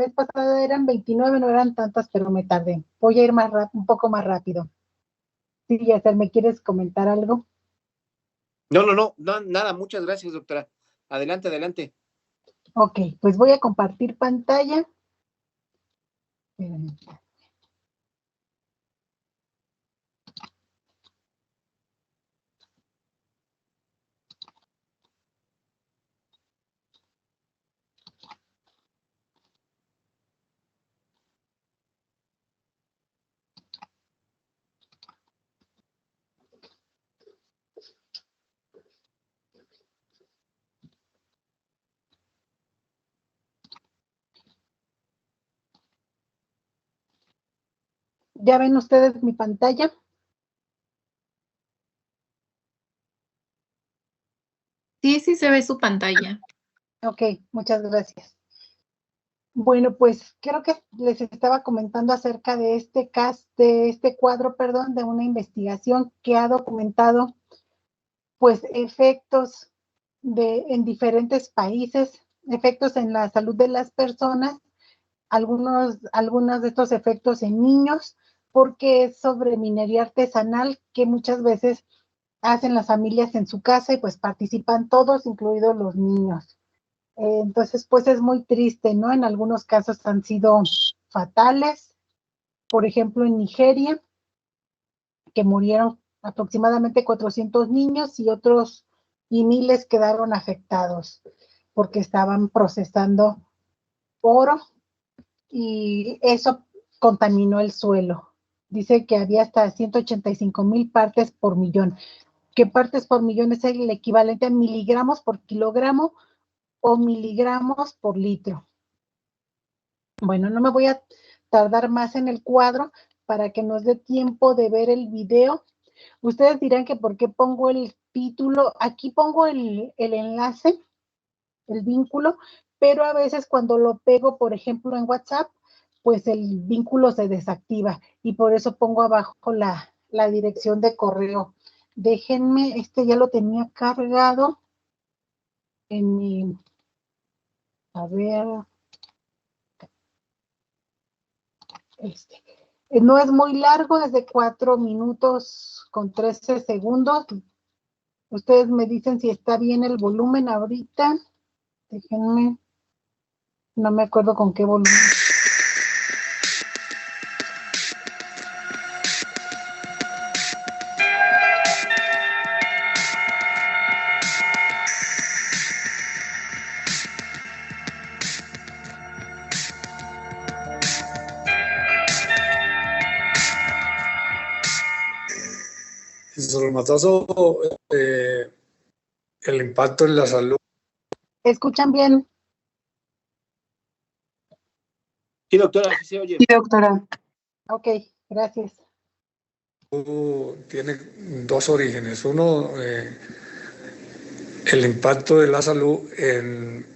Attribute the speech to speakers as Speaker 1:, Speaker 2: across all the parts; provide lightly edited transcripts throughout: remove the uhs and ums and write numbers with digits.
Speaker 1: vez pasada eran 29, no eran tantas, pero me tardé. Voy a ir un poco más rápido. Sí, Yasser, ¿me quieres comentar algo?
Speaker 2: No, nada, muchas gracias, doctora. Adelante, adelante.
Speaker 1: Ok, pues voy a compartir pantalla. ¿Ya ven ustedes mi pantalla?
Speaker 3: Sí, sí se ve su pantalla.
Speaker 1: Ok, muchas gracias. Bueno, pues creo que les estaba comentando acerca de este cuadro, perdón, de una investigación que ha documentado, pues, efectos en diferentes países, efectos en la salud de las personas, algunos de estos efectos en niños, porque es sobre minería artesanal que muchas veces hacen las familias en su casa y pues participan todos, incluidos los niños. Entonces, pues es muy triste, ¿no? En algunos casos han sido fatales. Por ejemplo, en Nigeria, que murieron aproximadamente 400 niños y miles quedaron afectados porque estaban procesando oro y eso contaminó el suelo. Dice que había hasta 185,000 partes por millón. ¿Qué partes por millón es el equivalente a miligramos por kilogramo o miligramos por litro? Bueno, no me voy a tardar más en el cuadro para que nos dé tiempo de ver el video. Ustedes dirán que por qué pongo el título. Aquí pongo el enlace, el vínculo, pero a veces cuando lo pego, por ejemplo, en WhatsApp, pues el vínculo se desactiva y por eso pongo abajo la dirección de correo. Déjenme, ya lo tenía cargado en mi, a ver, no es muy largo, es de 4 minutos con 13 segundos. Ustedes me dicen si está bien el volumen ahorita. Déjenme, no me acuerdo con qué volumen.
Speaker 4: Reumatoso, el impacto en la salud.
Speaker 1: ¿Escuchan bien?
Speaker 2: Sí, doctora, sí se oye.
Speaker 1: Sí, doctora. Ok, gracias.
Speaker 4: Tiene dos orígenes. Uno, el impacto de la salud en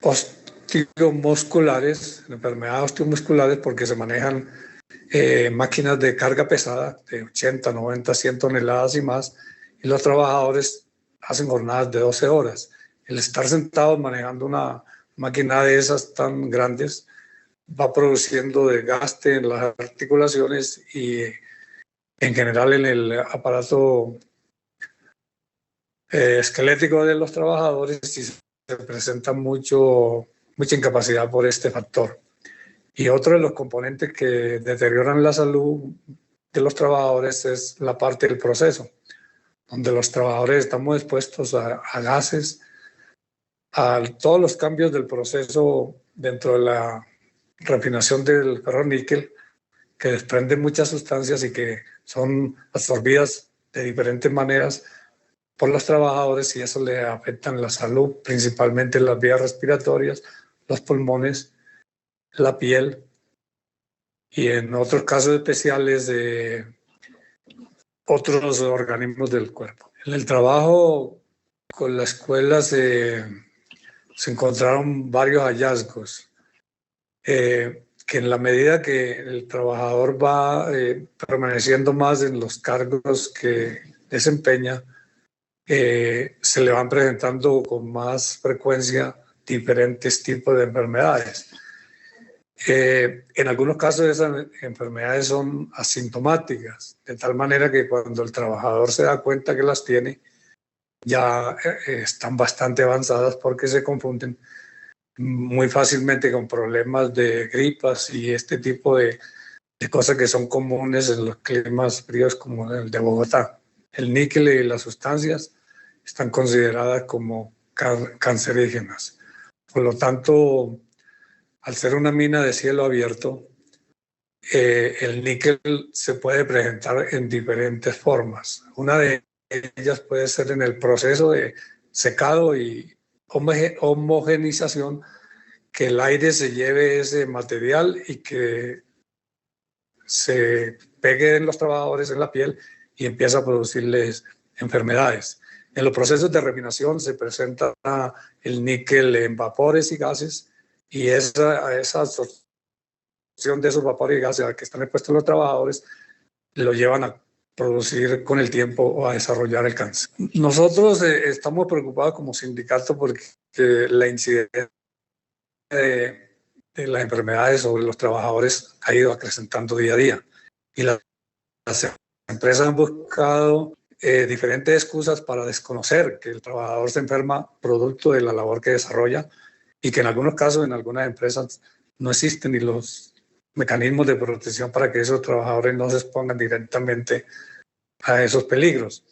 Speaker 4: osteomusculares, en enfermedades osteomusculares, porque se manejan máquinas de carga pesada de 80, 90, 100 toneladas y más, y los trabajadores hacen jornadas de 12 horas. El estar sentados manejando una máquina de esas tan grandes va produciendo desgaste en las articulaciones y en general en el aparato esquelético de los trabajadores, y se presenta mucha incapacidad por este factor. Y otro de los componentes que deterioran la salud de los trabajadores es la parte del proceso, donde los trabajadores estamos expuestos a gases, a todos los cambios del proceso dentro de la refinación del ferro-níquel, que desprenden muchas sustancias y que son absorbidas de diferentes maneras por los trabajadores, y eso le afecta en la salud, principalmente las vías respiratorias, los pulmones, la piel y en otros casos especiales de otros organismos del cuerpo. En el trabajo con la escuela se encontraron varios hallazgos, que en la medida que el trabajador va permaneciendo más en los cargos que desempeña, se le van presentando con más frecuencia diferentes tipos de enfermedades. En algunos casos esas enfermedades son asintomáticas, de tal manera que cuando el trabajador se da cuenta que las tiene, ya están bastante avanzadas porque se confunden muy fácilmente con problemas de gripas y este tipo de cosas que son comunes en los climas fríos como el de Bogotá. El níquel y las sustancias están consideradas como cancerígenas. Por lo tanto, al ser una mina de cielo abierto, el níquel se puede presentar en diferentes formas. Una de ellas puede ser en el proceso de secado y homogenización, que el aire se lleve ese material y que se pegue en los trabajadores en la piel y empieza a producirles enfermedades. En los procesos de refinación se presenta el níquel en vapores y gases, y esa absorción de esos vapores y gases a que están expuestos los trabajadores lo llevan a producir con el tiempo o a desarrollar el cáncer. Nosotros estamos preocupados como sindicato porque la incidencia de las enfermedades sobre los trabajadores ha ido acrecentando día a día. Y las empresas han buscado diferentes excusas para desconocer que el trabajador se enferma producto de la labor que desarrolla, y que en algunos casos, en algunas empresas, no existen ni los mecanismos de protección para que esos trabajadores no se expongan directamente a esos peligros.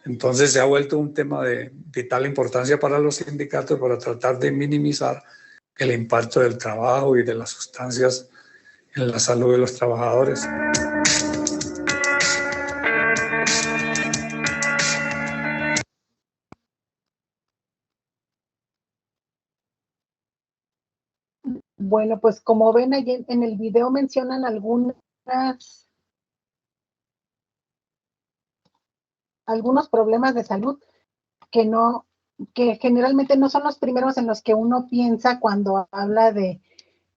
Speaker 4: Entonces se ha vuelto un tema de vital importancia para los sindicatos para tratar de minimizar el impacto del trabajo y de las sustancias en la salud de los trabajadores.
Speaker 1: Bueno, pues como ven ahí en el video mencionan algunos problemas de salud que generalmente no son los primeros en los que uno piensa cuando habla de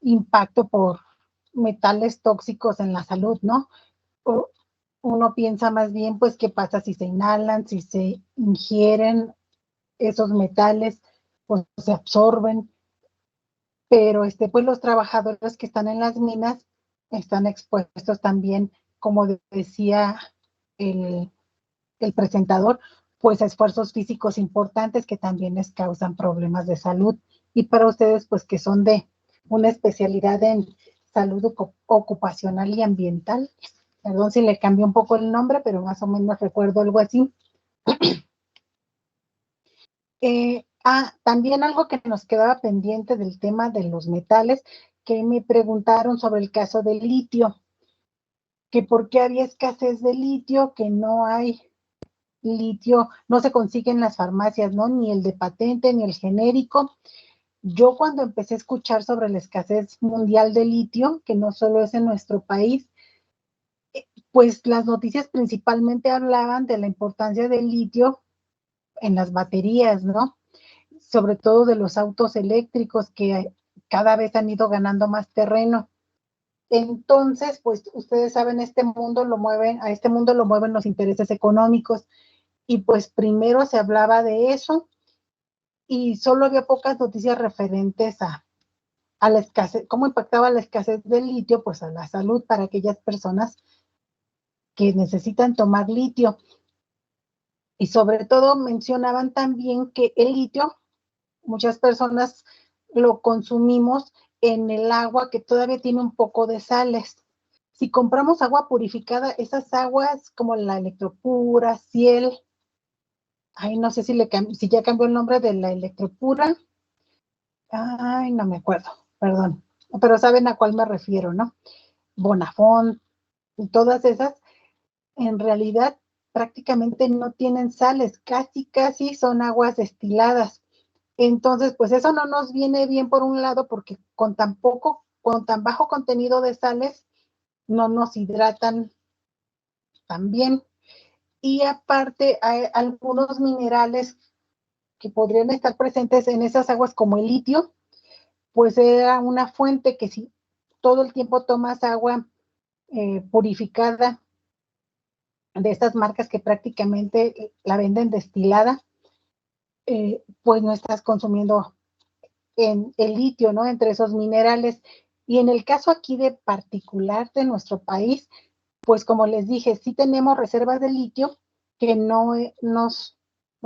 Speaker 1: impacto por metales tóxicos en la salud, ¿no? Uno piensa más bien, pues, qué pasa si se inhalan, si se ingieren esos metales, pues se absorben. Pero pues los trabajadores que están en las minas están expuestos también, como decía el presentador, pues a esfuerzos físicos importantes que también les causan problemas de salud. Y para ustedes, pues que son de una especialidad en salud ocupacional y ambiental, perdón si le cambié un poco el nombre, pero más o menos recuerdo algo así. También algo que nos quedaba pendiente del tema de los metales, que me preguntaron sobre el caso del litio, que por qué había escasez de litio, que no hay litio, no se consigue en las farmacias, ¿no? Ni el de patente, ni el genérico. Yo cuando empecé a escuchar sobre la escasez mundial de litio, que no solo es en nuestro país, pues las noticias principalmente hablaban de la importancia del litio en las baterías, ¿no? Sobre todo de los autos eléctricos que cada vez han ido ganando más terreno. Entonces, pues ustedes saben, a este mundo lo mueven los intereses económicos, y pues primero se hablaba de eso y solo había pocas noticias referentes a la escasez, cómo impactaba la escasez del litio, pues a la salud para aquellas personas que necesitan tomar litio. Y sobre todo mencionaban también que el litio, muchas personas lo consumimos en el agua que todavía tiene un poco de sales. Si compramos agua purificada, esas aguas como la Electropura, Ciel, no sé si ya cambió el nombre de la Electropura, no me acuerdo, perdón, pero saben a cuál me refiero, ¿no? Bonafont, y todas esas, en realidad prácticamente no tienen sales, casi son aguas destiladas. Entonces, pues eso no nos viene bien por un lado, porque con tan bajo contenido de sales, no nos hidratan tan bien. Y aparte, hay algunos minerales que podrían estar presentes en esas aguas, como el litio, pues era una fuente que si todo el tiempo tomas agua purificada de estas marcas que prácticamente la venden destilada, pues no estás consumiendo en el litio, ¿no? Entre esos minerales. Y en el caso aquí de particular de nuestro país, pues como les dije, sí tenemos reservas de litio que no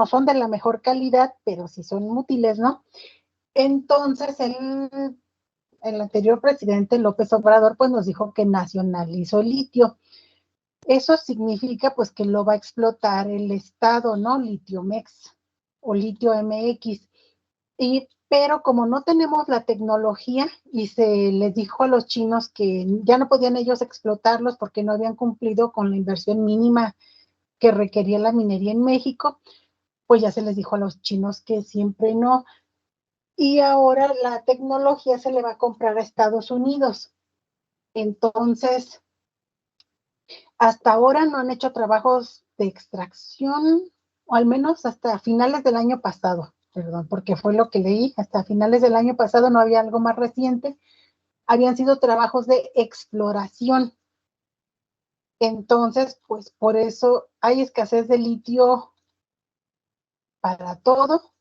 Speaker 1: son de la mejor calidad, pero sí son útiles, ¿no? Entonces, el anterior presidente López Obrador, pues nos dijo que nacionalizó el litio. Eso significa, pues, que lo va a explotar el Estado, ¿no? Litiomex o Litio MX. Pero como no tenemos la tecnología y se les dijo a los chinos que ya no podían ellos explotarlos porque no habían cumplido con la inversión mínima que requería la minería en México, pues ya se les dijo a los chinos que siempre no. Y ahora la tecnología se le va a comprar a Estados Unidos. Entonces, hasta ahora no han hecho trabajos de extracción, o al menos hasta finales del año pasado, perdón, porque fue lo que leí, hasta finales del año pasado no había algo más reciente, habían sido trabajos de exploración. Entonces, pues por eso hay escasez de litio para todo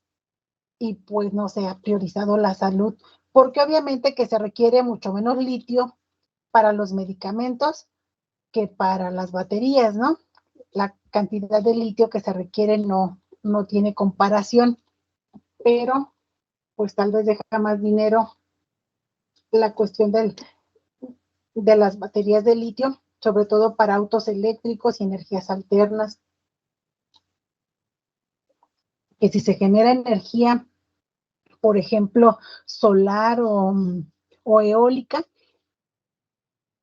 Speaker 1: y pues no se ha priorizado la salud, porque obviamente que se requiere mucho menos litio para los medicamentos que para las baterías, ¿no? La cantidad de litio que se requiere no tiene comparación, pero pues tal vez deja más dinero la cuestión de las baterías de litio, sobre todo para autos eléctricos y energías alternas, que si se genera energía, por ejemplo, solar o eólica,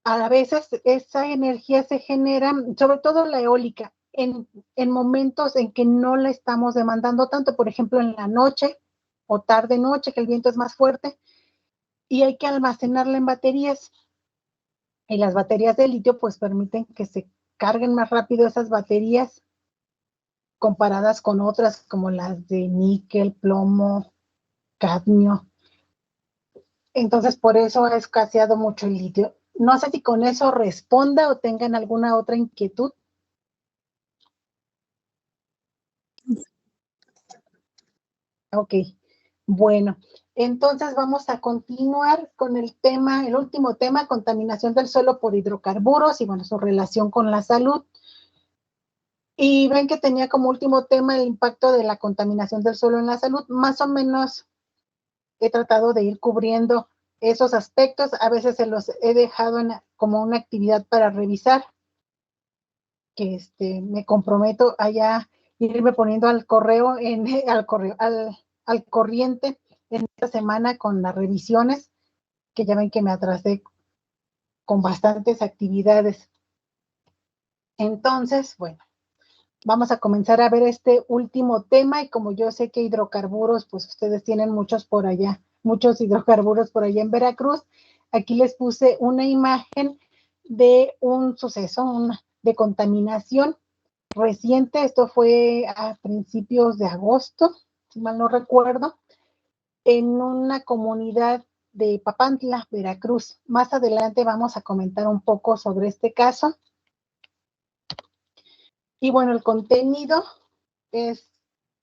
Speaker 1: a veces esa energía se genera, sobre todo la eólica, en momentos en que no la estamos demandando tanto, por ejemplo, en la noche o tarde-noche, que el viento es más fuerte, y hay que almacenarla en baterías. Y las baterías de litio pues permiten que se carguen más rápido esas baterías comparadas con otras como las de níquel, plomo, cadmio. Entonces por eso ha escaseado mucho el litio. No sé si con eso responda o tengan alguna otra inquietud. Ok, bueno, entonces vamos a continuar con el tema, el último tema, contaminación del suelo por hidrocarburos y bueno, su relación con la salud. Y ven que tenía como último tema el impacto de la contaminación del suelo en la salud. Más o menos he tratado de ir cubriendo esos aspectos. A veces se los he dejado como una actividad para revisar, que me comprometo a ya irme poniendo al corriente en esta semana con las revisiones, que ya ven que me atrasé con bastantes actividades. Entonces, bueno, vamos a comenzar a ver este último tema y como yo sé que hidrocarburos, pues ustedes tienen muchos por allá, muchos hidrocarburos por allá en Veracruz, aquí les puse una imagen de un suceso de contaminación reciente, esto fue a principios de agosto, si mal no recuerdo, en una comunidad de Papantla, Veracruz. Más adelante vamos a comentar un poco sobre este caso. Y bueno, el contenido es,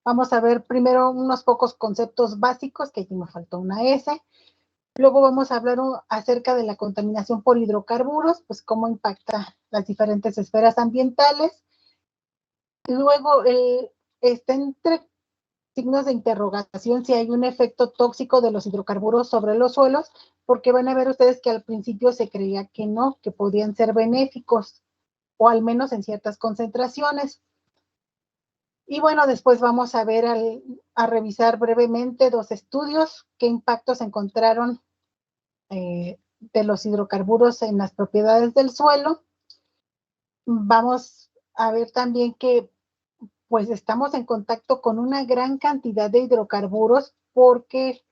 Speaker 1: vamos a ver primero unos pocos conceptos básicos, que aquí me faltó una S. Luego vamos a hablar acerca de la contaminación por hidrocarburos, pues cómo impacta las diferentes esferas ambientales. Luego está entre signos de interrogación si hay un efecto tóxico de los hidrocarburos sobre los suelos, porque van a ver ustedes que al principio se creía que no, que podían ser benéficos, o al menos en ciertas concentraciones. Y bueno, después vamos a ver, a revisar brevemente dos estudios, qué impactos encontraron de los hidrocarburos en las propiedades del suelo. Vamos a ver también que pues estamos en contacto con una gran cantidad de hidrocarburos porque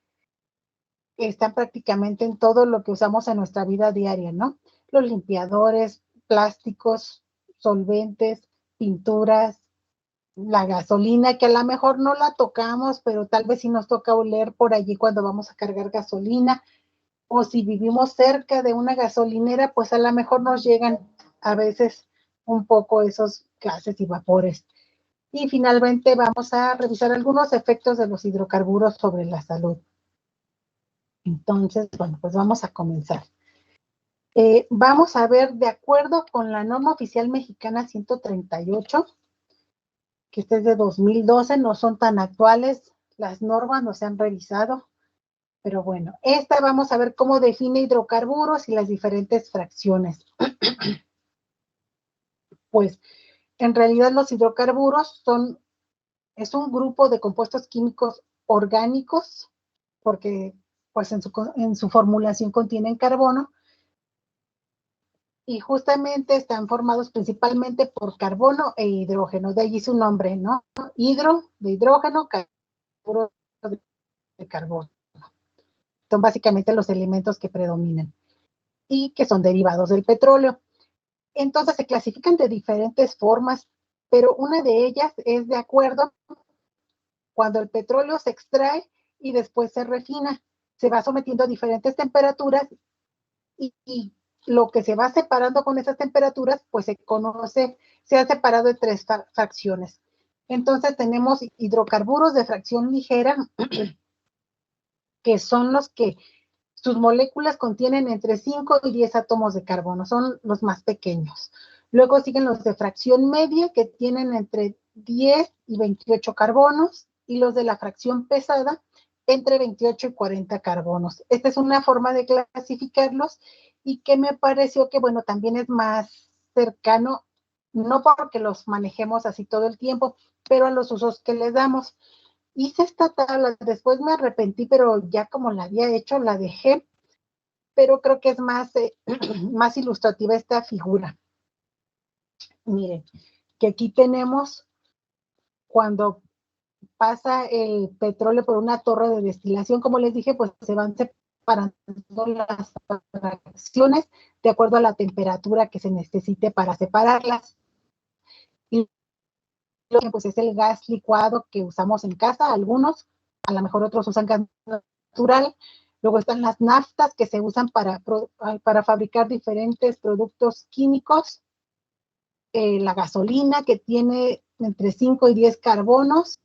Speaker 1: están prácticamente en todo lo que usamos en nuestra vida diaria, ¿no? Los limpiadores, plásticos, solventes, pinturas, la gasolina, que a lo mejor no la tocamos, pero tal vez sí nos toca oler por allí cuando vamos a cargar gasolina, o si vivimos cerca de una gasolinera, pues a lo mejor nos llegan a veces un poco esos gases y vapores. Y finalmente vamos a revisar algunos efectos de los hidrocarburos sobre la salud. Entonces, bueno, pues vamos a comenzar. Vamos a ver, de acuerdo con la norma oficial mexicana 138, que esta es de 2012, no son tan actuales, las normas no se han revisado, pero bueno, esta vamos a ver cómo define hidrocarburos y las diferentes fracciones. Pues, en realidad los hidrocarburos es un grupo de compuestos químicos orgánicos, porque pues en su formulación contienen carbono, y justamente están formados principalmente por carbono e hidrógeno, de allí su nombre, ¿no? Hidro, de hidrógeno, carbono, de carbono. Son básicamente los elementos que predominan y que son derivados del petróleo. Entonces se clasifican de diferentes formas, pero una de ellas es de acuerdo cuando el petróleo se extrae y después se refina. Se va sometiendo a diferentes temperaturas y lo que se va separando con esas temperaturas, pues se ha separado en tres fracciones. Entonces tenemos hidrocarburos de fracción ligera, que son los que sus moléculas contienen entre 5 y 10 átomos de carbono, son los más pequeños. Luego siguen los de fracción media, que tienen entre 10 y 28 carbonos, y los de la fracción pesada, entre 28 y 40 carbonos. Esta es una forma de clasificarlos y que me pareció que, bueno, también es más cercano, no porque los manejemos así todo el tiempo, pero a los usos que les damos. Hice esta tabla, después me arrepentí, pero ya como la había hecho, la dejé, pero creo que es más, más ilustrativa esta figura. Miren, que aquí tenemos cuando pasa el petróleo por una torre de destilación, como les dije, pues se van separando las fracciones de acuerdo a la temperatura que se necesite para separarlas. Y pues es el gas licuado que usamos en casa, algunos, a lo mejor otros usan gas natural. Luego están las naftas que se usan para fabricar diferentes productos químicos. La gasolina que tiene entre 5 y 10 carbonos,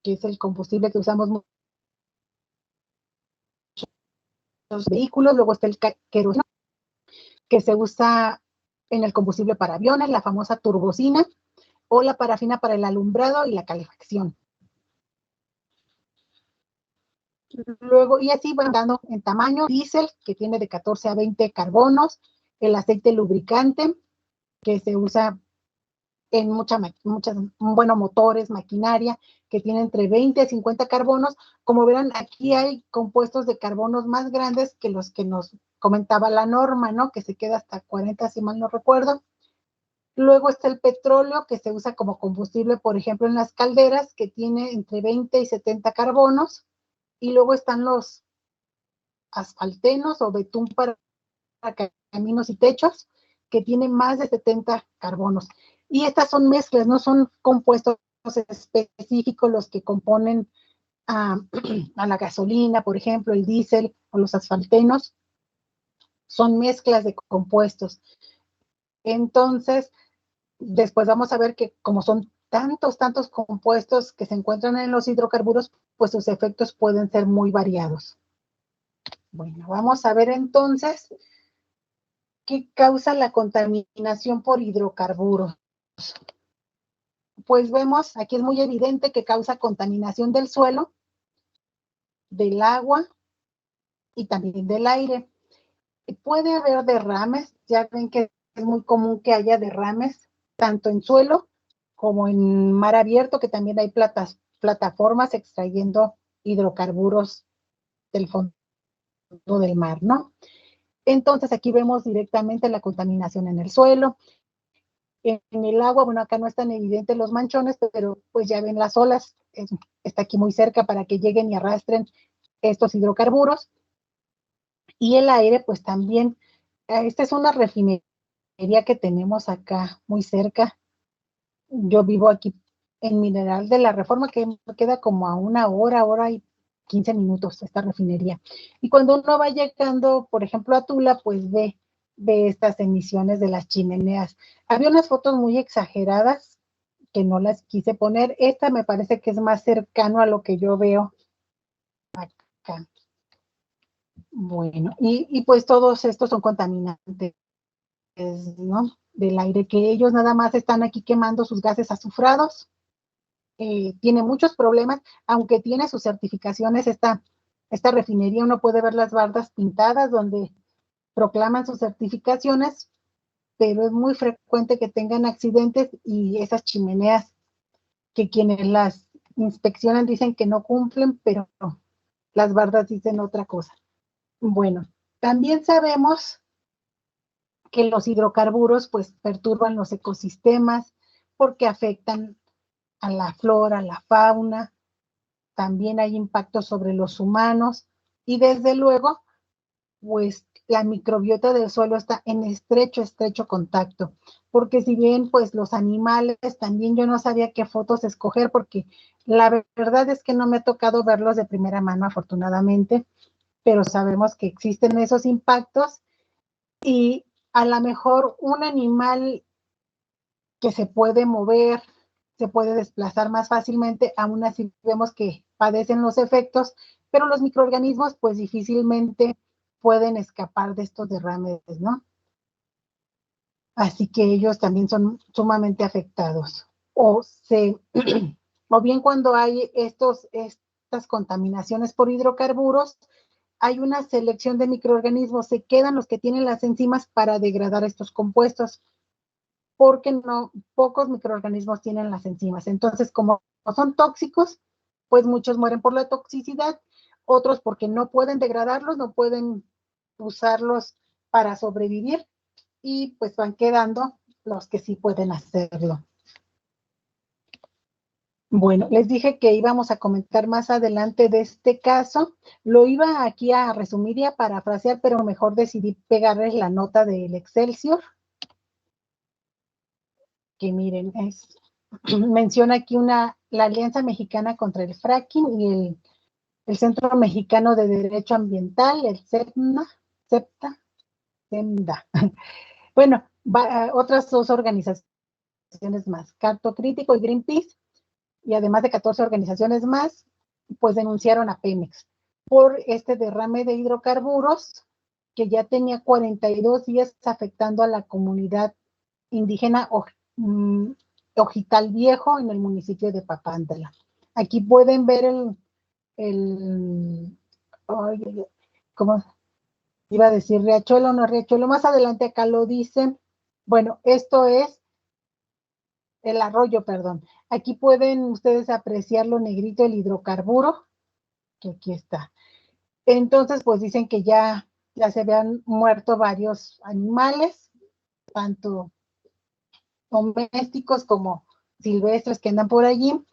Speaker 1: que es el combustible que usamos en los vehículos. Luego está el queroseno, que se usa en el combustible para aviones, la famosa turbocina, o la parafina para el alumbrado y la calefacción. Luego, y así van dando en tamaño, diésel, que tiene de 14 a 20 carbonos, el aceite lubricante, que se usa en muchas, motores, maquinaria, que tiene entre 20 y 50 carbonos. Como verán, aquí hay compuestos de carbonos más grandes que los que nos comentaba la norma, ¿no? Que se queda hasta 40, si mal no recuerdo. Luego está el petróleo, que se usa como combustible, por ejemplo, en las calderas, que tiene entre 20 y 70 carbonos. Y luego están los asfaltenos o betún para caminos y techos, que tienen más de 70 carbonos. Y estas son mezclas, no son compuestos específicos los que componen a la gasolina, por ejemplo, el diésel o los asfaltenos. Son mezclas de compuestos. Entonces, después vamos a ver que como son tantos compuestos que se encuentran en los hidrocarburos, pues sus efectos pueden ser muy variados. Bueno, vamos a ver entonces qué causa la contaminación por hidrocarburos. Pues vemos, aquí es muy evidente que causa contaminación del suelo, del agua y también del aire. Puede haber derrames, ya ven que es muy común que haya derrames, tanto en suelo como en mar abierto, que también hay plataformas extrayendo hidrocarburos del fondo del mar, ¿no? Entonces aquí vemos directamente la contaminación en el suelo. En el agua, bueno, acá no es tan evidente los manchones, pero pues ya ven las olas, está aquí muy cerca para que lleguen y arrastren estos hidrocarburos. Y el aire, pues también, esta es una refinería que tenemos acá muy cerca. Yo vivo aquí en Mineral de la Reforma, que queda como a una hora y 15 minutos esta refinería. Y cuando uno va llegando, por ejemplo, a Tula, pues ve estas emisiones de las chimeneas. Había unas fotos muy exageradas que no las quise poner. Esta me parece que es más cercano a lo que yo veo acá. Bueno, y pues todos estos son contaminantes, ¿no? Del aire, que ellos nada más están aquí quemando sus gases azufrados. Tiene muchos problemas, aunque tiene sus certificaciones, esta refinería, uno puede ver las bardas pintadas donde proclaman sus certificaciones, pero es muy frecuente que tengan accidentes y esas chimeneas que quienes las inspeccionan dicen que no cumplen, pero no, las bardas dicen otra cosa. Bueno, también sabemos que los hidrocarburos pues perturban los ecosistemas porque afectan a la flora, a la fauna, también hay impactos sobre los humanos y desde luego pues la microbiota del suelo está en estrecho contacto, porque si bien pues los animales, también yo no sabía qué fotos escoger, porque la verdad es que no me ha tocado verlos de primera mano afortunadamente, pero sabemos que existen esos impactos y a lo mejor un animal que se puede mover, se puede desplazar más fácilmente, aún así vemos que padecen los efectos, pero los microorganismos pues difícilmente pueden escapar de estos derrames, ¿no? Así que ellos también son sumamente afectados. O bien cuando hay estas contaminaciones por hidrocarburos, hay una selección de microorganismos, se quedan los que tienen las enzimas para degradar estos compuestos, porque no, pocos microorganismos tienen las enzimas. Entonces, como son tóxicos, pues muchos mueren por la toxicidad, otros porque no pueden degradarlos, no pueden usarlos para sobrevivir y pues van quedando los que sí pueden hacerlo. Bueno, les dije que íbamos a comentar más adelante de este caso. Lo iba aquí a resumir y a parafrasear, pero mejor decidí pegarles la nota del Excelsior. Que miren, menciona aquí la Alianza Mexicana contra el Fracking y el Centro Mexicano de Derecho Ambiental, el CEMDA. Bueno, otras dos organizaciones más, Carto Crítico y Greenpeace, y además de 14 organizaciones más, pues denunciaron a Pemex por este derrame de hidrocarburos que ya tenía 42 días afectando a la comunidad indígena Ojital Viejo en el municipio de Papantla. Aquí pueden ver ¿cómo iba a decir? Riachuelo, no Riachuelo, más adelante acá lo dicen. Bueno, esto es el arroyo, perdón. Aquí pueden ustedes apreciar lo negrito, el hidrocarburo, que aquí está. Entonces, pues dicen que ya se habían muerto varios animales, tanto domésticos como silvestres que andan por allí,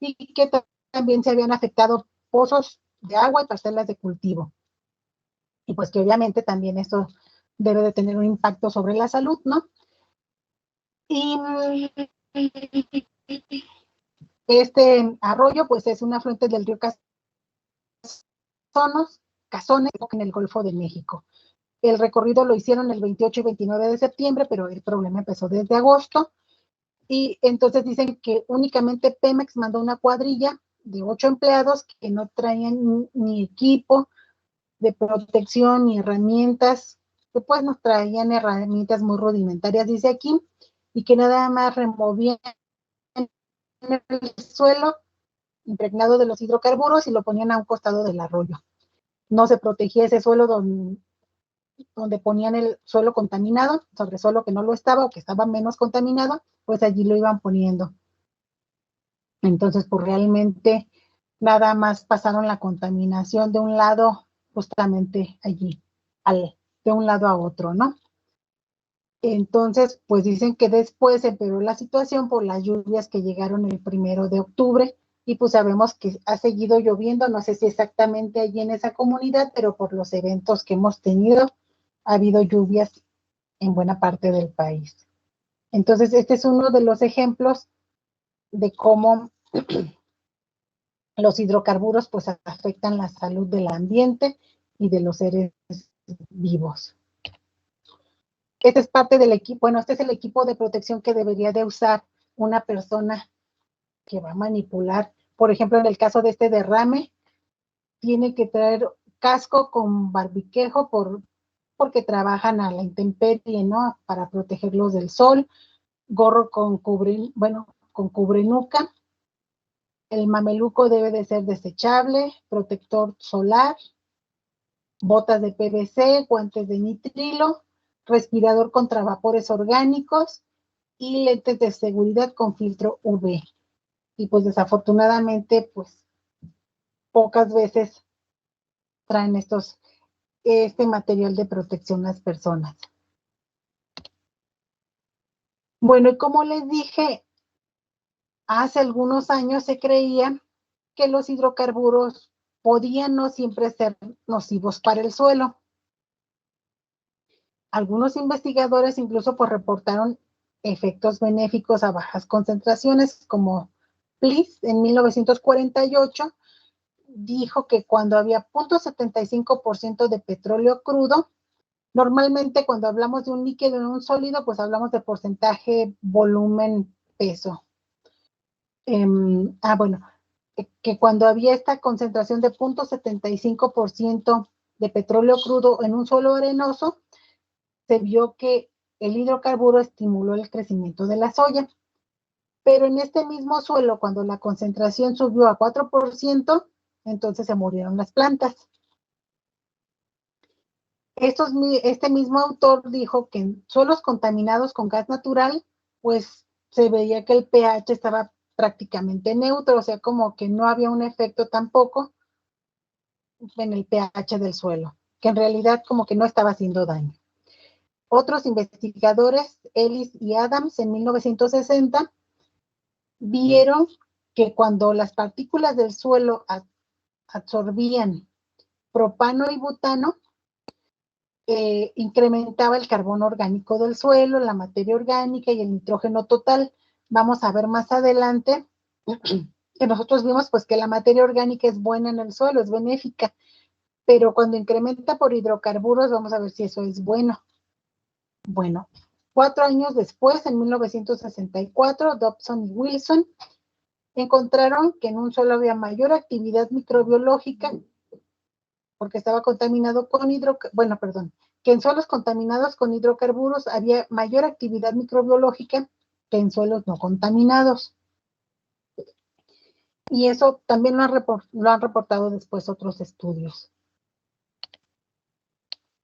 Speaker 1: y que también se habían afectado pozos de agua y parcelas de cultivo. Y pues que obviamente también esto debe de tener un impacto sobre la salud, ¿no? Y este arroyo pues es un afluente del río Cazones en el Golfo de México. El recorrido lo hicieron el 28 y 29 de septiembre, pero el problema empezó desde agosto. Y entonces dicen que únicamente Pemex mandó una cuadrilla de 8 empleados que no traían ni equipo de protección ni herramientas, que pues nos traían herramientas muy rudimentarias, dice aquí, y que nada más removían el suelo impregnado de los hidrocarburos y lo ponían a un costado del arroyo. No se protegía ese suelo donde ponían el suelo contaminado, sobre suelo que no lo estaba o que estaba menos contaminado, pues allí lo iban poniendo. Entonces, pues realmente nada más pasaron la contaminación de un lado justamente allí, de un lado a otro, ¿no? Entonces, pues dicen que después empeoró la situación por las lluvias que llegaron el 1 de octubre y pues sabemos que ha seguido lloviendo, no sé si exactamente allí en esa comunidad, pero por los eventos que hemos tenido, ha habido lluvias en buena parte del país. Entonces, este es uno de los ejemplos de cómo los hidrocarburos pues afectan la salud del ambiente y de los seres vivos. Este es parte del equipo, bueno, este es el equipo de protección que debería de usar una persona que va a manipular. Por ejemplo, en el caso de este derrame, tiene que traer casco con barbiquejo porque trabajan a la intemperie, ¿no? Para protegerlos del sol, gorro con cubrenuca. El mameluco debe de ser desechable, protector solar, botas de PVC, guantes de nitrilo, respirador contra vapores orgánicos y lentes de seguridad con filtro UV. Y pues desafortunadamente, pues pocas veces traen este material de protección las personas. Bueno, y como les dije, hace algunos años se creía que los hidrocarburos podían no siempre ser nocivos para el suelo. Algunos investigadores incluso pues reportaron efectos benéficos a bajas concentraciones, como Bliss en 1948 dijo que cuando había 0.75% de petróleo crudo, normalmente cuando hablamos de un líquido en un sólido, pues hablamos de porcentaje, volumen, peso. Bueno, que cuando había esta concentración de 0.75% de petróleo crudo en un suelo arenoso, se vio que el hidrocarburo estimuló el crecimiento de la soya. Pero en este mismo suelo, cuando la concentración subió a 4%, entonces se murieron las plantas. Este mismo autor dijo que en suelos contaminados con gas natural, pues se veía que el pH estaba prácticamente neutro, o sea, como que no había un efecto tampoco en el pH del suelo, que en realidad como que no estaba haciendo daño. Otros investigadores, Ellis y Adams, en 1960, vieron que cuando las partículas del suelo absorbían propano y butano, incrementaba el carbono orgánico del suelo, la materia orgánica y el nitrógeno total. Vamos a ver más adelante que nosotros vimos pues que la materia orgánica es buena en el suelo, es benéfica, pero cuando incrementa por hidrocarburos vamos a ver si eso es bueno. Bueno, 4 años después, en 1964, Dobson y Wilson encontraron que en un suelo había mayor actividad microbiológica porque estaba contaminado con que en suelos contaminados con hidrocarburos había mayor actividad microbiológica que en suelos no contaminados. Y eso también lo han reportado después otros estudios.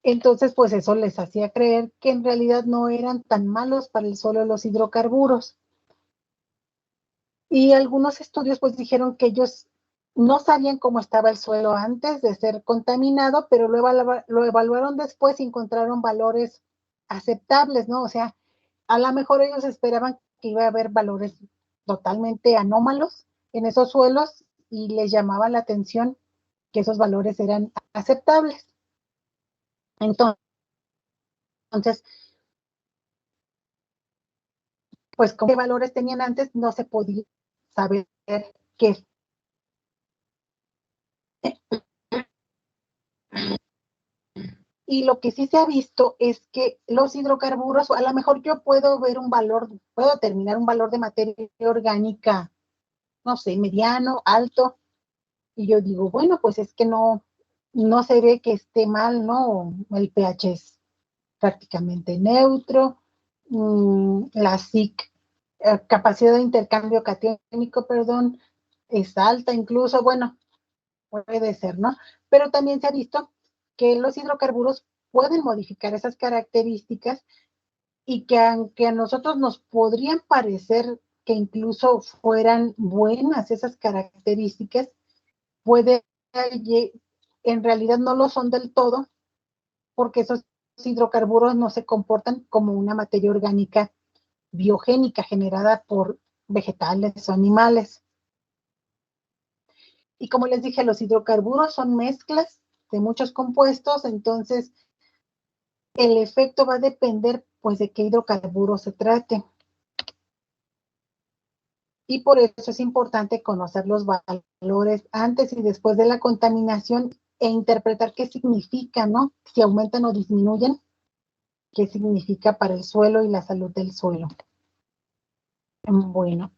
Speaker 1: Entonces, pues eso les hacía creer que en realidad no eran tan malos para el suelo los hidrocarburos. Y algunos estudios pues dijeron que ellos no sabían cómo estaba el suelo antes de ser contaminado, pero lo evaluaron después y encontraron valores aceptables, ¿no? O sea, a lo mejor ellos esperaban que iba a haber valores totalmente anómalos en esos suelos y les llamaba la atención que esos valores eran aceptables. Entonces, pues con qué valores tenían antes no se podía saber qué. Y lo que sí se ha visto es que los hidrocarburos, a lo mejor yo puedo ver puedo determinar un valor de materia orgánica, no sé, mediano, alto, y yo digo, bueno, pues es que no se ve que esté mal, ¿no? El pH es prácticamente neutro, la SIC, capacidad de intercambio catiónico, perdón, es alta incluso, bueno, puede ser, ¿no? Pero también se ha visto que los hidrocarburos pueden modificar esas características y que aunque a nosotros nos podrían parecer que incluso fueran buenas esas características, en realidad no lo son del todo, porque esos hidrocarburos no se comportan como una materia orgánica biogénica generada por vegetales o animales. Y como les dije, los hidrocarburos son mezclas de muchos compuestos, entonces el efecto va a depender pues de qué hidrocarburo se trate. Y por eso es importante conocer los valores antes y después de la contaminación e interpretar qué significa, ¿no? Si aumentan o disminuyen, qué significa para el suelo y la salud del suelo. Bueno,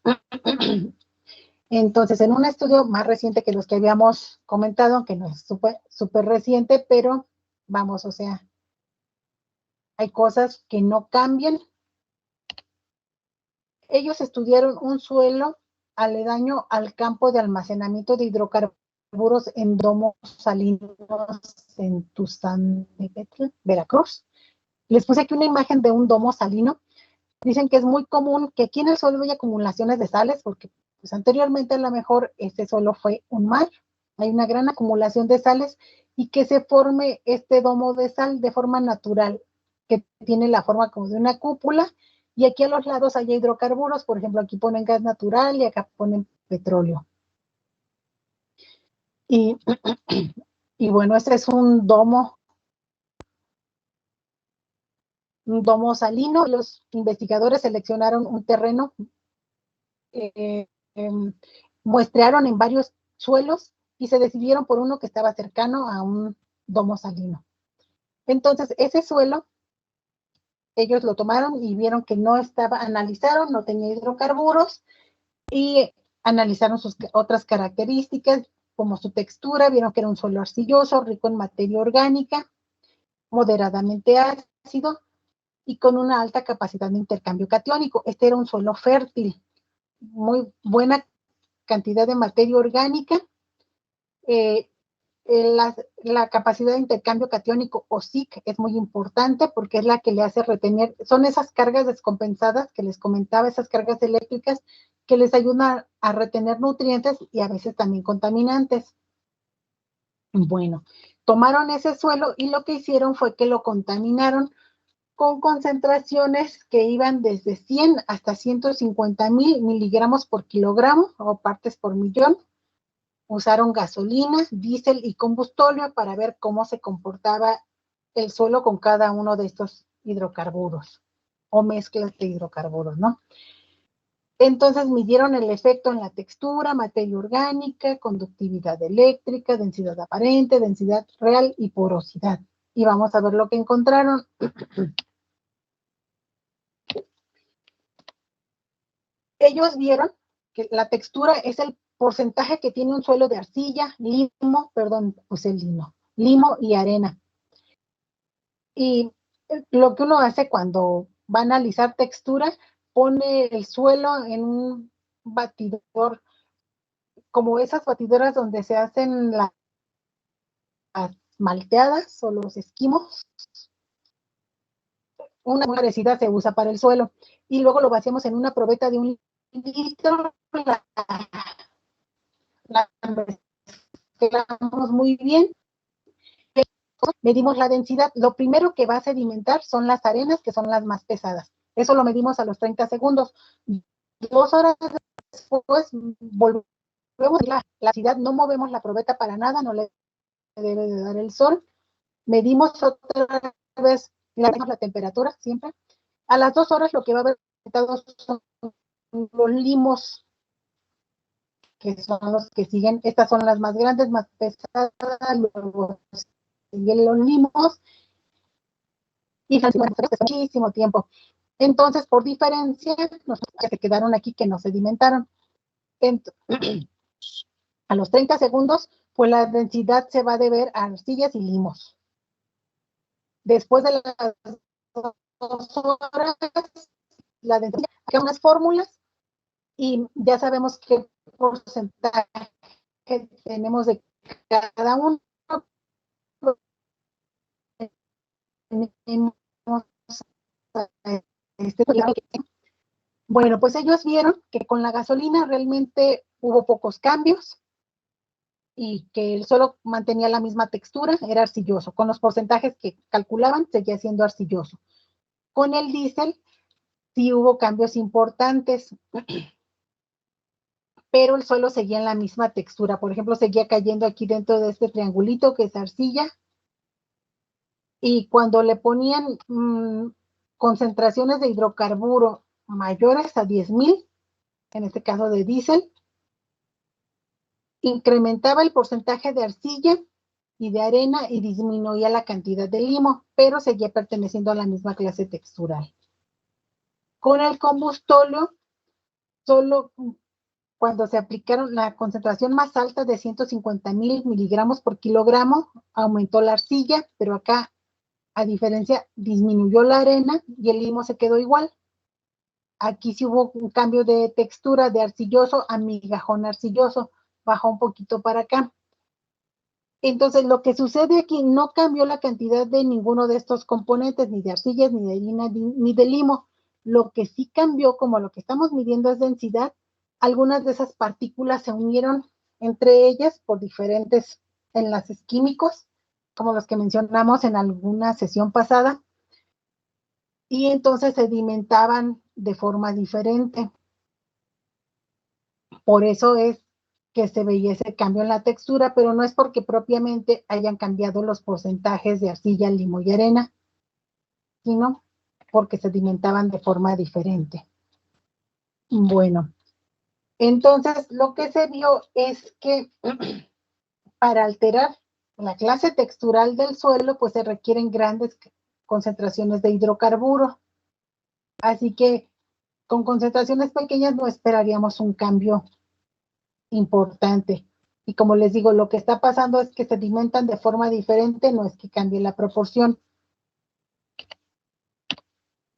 Speaker 1: Entonces, en un estudio más reciente que los que habíamos comentado, aunque no es súper reciente, pero vamos, o sea, hay cosas que no cambian. Ellos estudiaron un suelo aledaño al campo de almacenamiento de hidrocarburos en domos salinos en Tuzán de Veracruz. Les puse aquí una imagen de un domo salino. Dicen que es muy común que aquí en el suelo haya acumulaciones de sales, porque pues, anteriormente a lo mejor ese suelo fue un mar. Hay una gran acumulación de sales y que se forme este domo de sal de forma natural, que tiene la forma como de una cúpula, y aquí a los lados hay hidrocarburos, por ejemplo, aquí ponen gas natural y acá ponen petróleo. Y, y bueno, este es un domo salino. Los investigadores seleccionaron un terreno, muestrearon en varios suelos y se decidieron por uno que estaba cercano a un domo salino. Entonces, ese suelo, ellos lo tomaron y vieron que no estaba, analizaron, no tenía hidrocarburos y analizaron sus otras características, como su textura, vieron que era un suelo arcilloso, rico en materia orgánica, moderadamente ácido y con una alta capacidad de intercambio catiónico. Este era un suelo fértil, muy buena cantidad de materia orgánica. La capacidad de intercambio catiónico o SIC es muy importante porque es la que le hace retener, son esas cargas descompensadas que les comentaba, esas cargas eléctricas que les ayudan a retener nutrientes y a veces también contaminantes. Bueno, tomaron ese suelo y lo que hicieron fue que lo contaminaron con concentraciones que iban desde 100 hasta 150,000 miligramos por kilogramo o partes por millón. Usaron gasolina, diésel y combustóleo para ver cómo se comportaba el suelo con cada uno de estos hidrocarburos o mezclas de hidrocarburos, ¿no? Entonces midieron el efecto en la textura, materia orgánica, conductividad eléctrica, densidad aparente, densidad real y porosidad. Y vamos a ver lo que encontraron. Ellos vieron que la textura es el porcentaje que tiene un suelo de arcilla, limo y arena. Y lo que uno hace cuando va a analizar textura, pone el suelo en un batidor, como esas batidoras donde se hacen las malteadas o los esquimos. Una parecida se usa para el suelo. Y luego lo vaciamos en una probeta de 1 litro, la mezclamos muy bien, medimos la densidad. Lo primero que va a sedimentar son las arenas, que son las más pesadas. Eso lo medimos a los 30 segundos. 2 horas después volvemos a la densidad, no movemos la probeta para nada, no le debe de dar el sol. Medimos otra vez la temperatura siempre. A las 2 horas lo que va a haber son los limos, que son los que siguen. Estas son las más grandes, más pesadas, luego siguen los limos, y muchísimo tiempo. Entonces, por diferencia, se quedaron aquí que no sedimentaron. A los 30 segundos, pues la densidad se va a deber a arcillas y limos. Después de las 2 horas, la densidad, hay unas fórmulas y ya sabemos qué porcentaje tenemos de cada uno. Bueno, pues ellos vieron que con la gasolina realmente hubo pocos cambios y que el suelo mantenía la misma textura, era arcilloso. Con los porcentajes que calculaban, seguía siendo arcilloso. Con el diésel sí hubo cambios importantes, pero el suelo seguía en la misma textura. Por ejemplo, seguía cayendo aquí dentro de este triangulito que es arcilla, y cuando le ponían concentraciones de hidrocarburo mayores a 10,000, en este caso de diésel, incrementaba el porcentaje de arcilla y de arena y disminuía la cantidad de limo, pero seguía perteneciendo a la misma clase textural. Con el combustóleo, solo cuando se aplicaron la concentración más alta de 150,000 miligramos por kilogramo, aumentó la arcilla, pero acá, a diferencia, disminuyó la arena y el limo se quedó igual. Aquí sí hubo un cambio de textura de arcilloso a migajón arcilloso, bajó un poquito para acá. Entonces, lo que sucede aquí no cambió la cantidad de ninguno de estos componentes, ni de arcillas, ni de harina, ni de limo. Lo que sí cambió, como lo que estamos midiendo es densidad, algunas de esas partículas se unieron entre ellas por diferentes enlaces químicos, como los que mencionamos en alguna sesión pasada, y entonces sedimentaban de forma diferente. Por eso es que se veía ese cambio en la textura, pero no es porque propiamente hayan cambiado los porcentajes de arcilla, limo y arena, sino porque sedimentaban de forma diferente. Bueno, entonces lo que se vio es que para alterar la clase textural del suelo, pues se requieren grandes concentraciones de hidrocarburo. Así que con concentraciones pequeñas no esperaríamos un cambio importante. Y como les digo, lo que está pasando es que sedimentan de forma diferente, no es que cambie la proporción.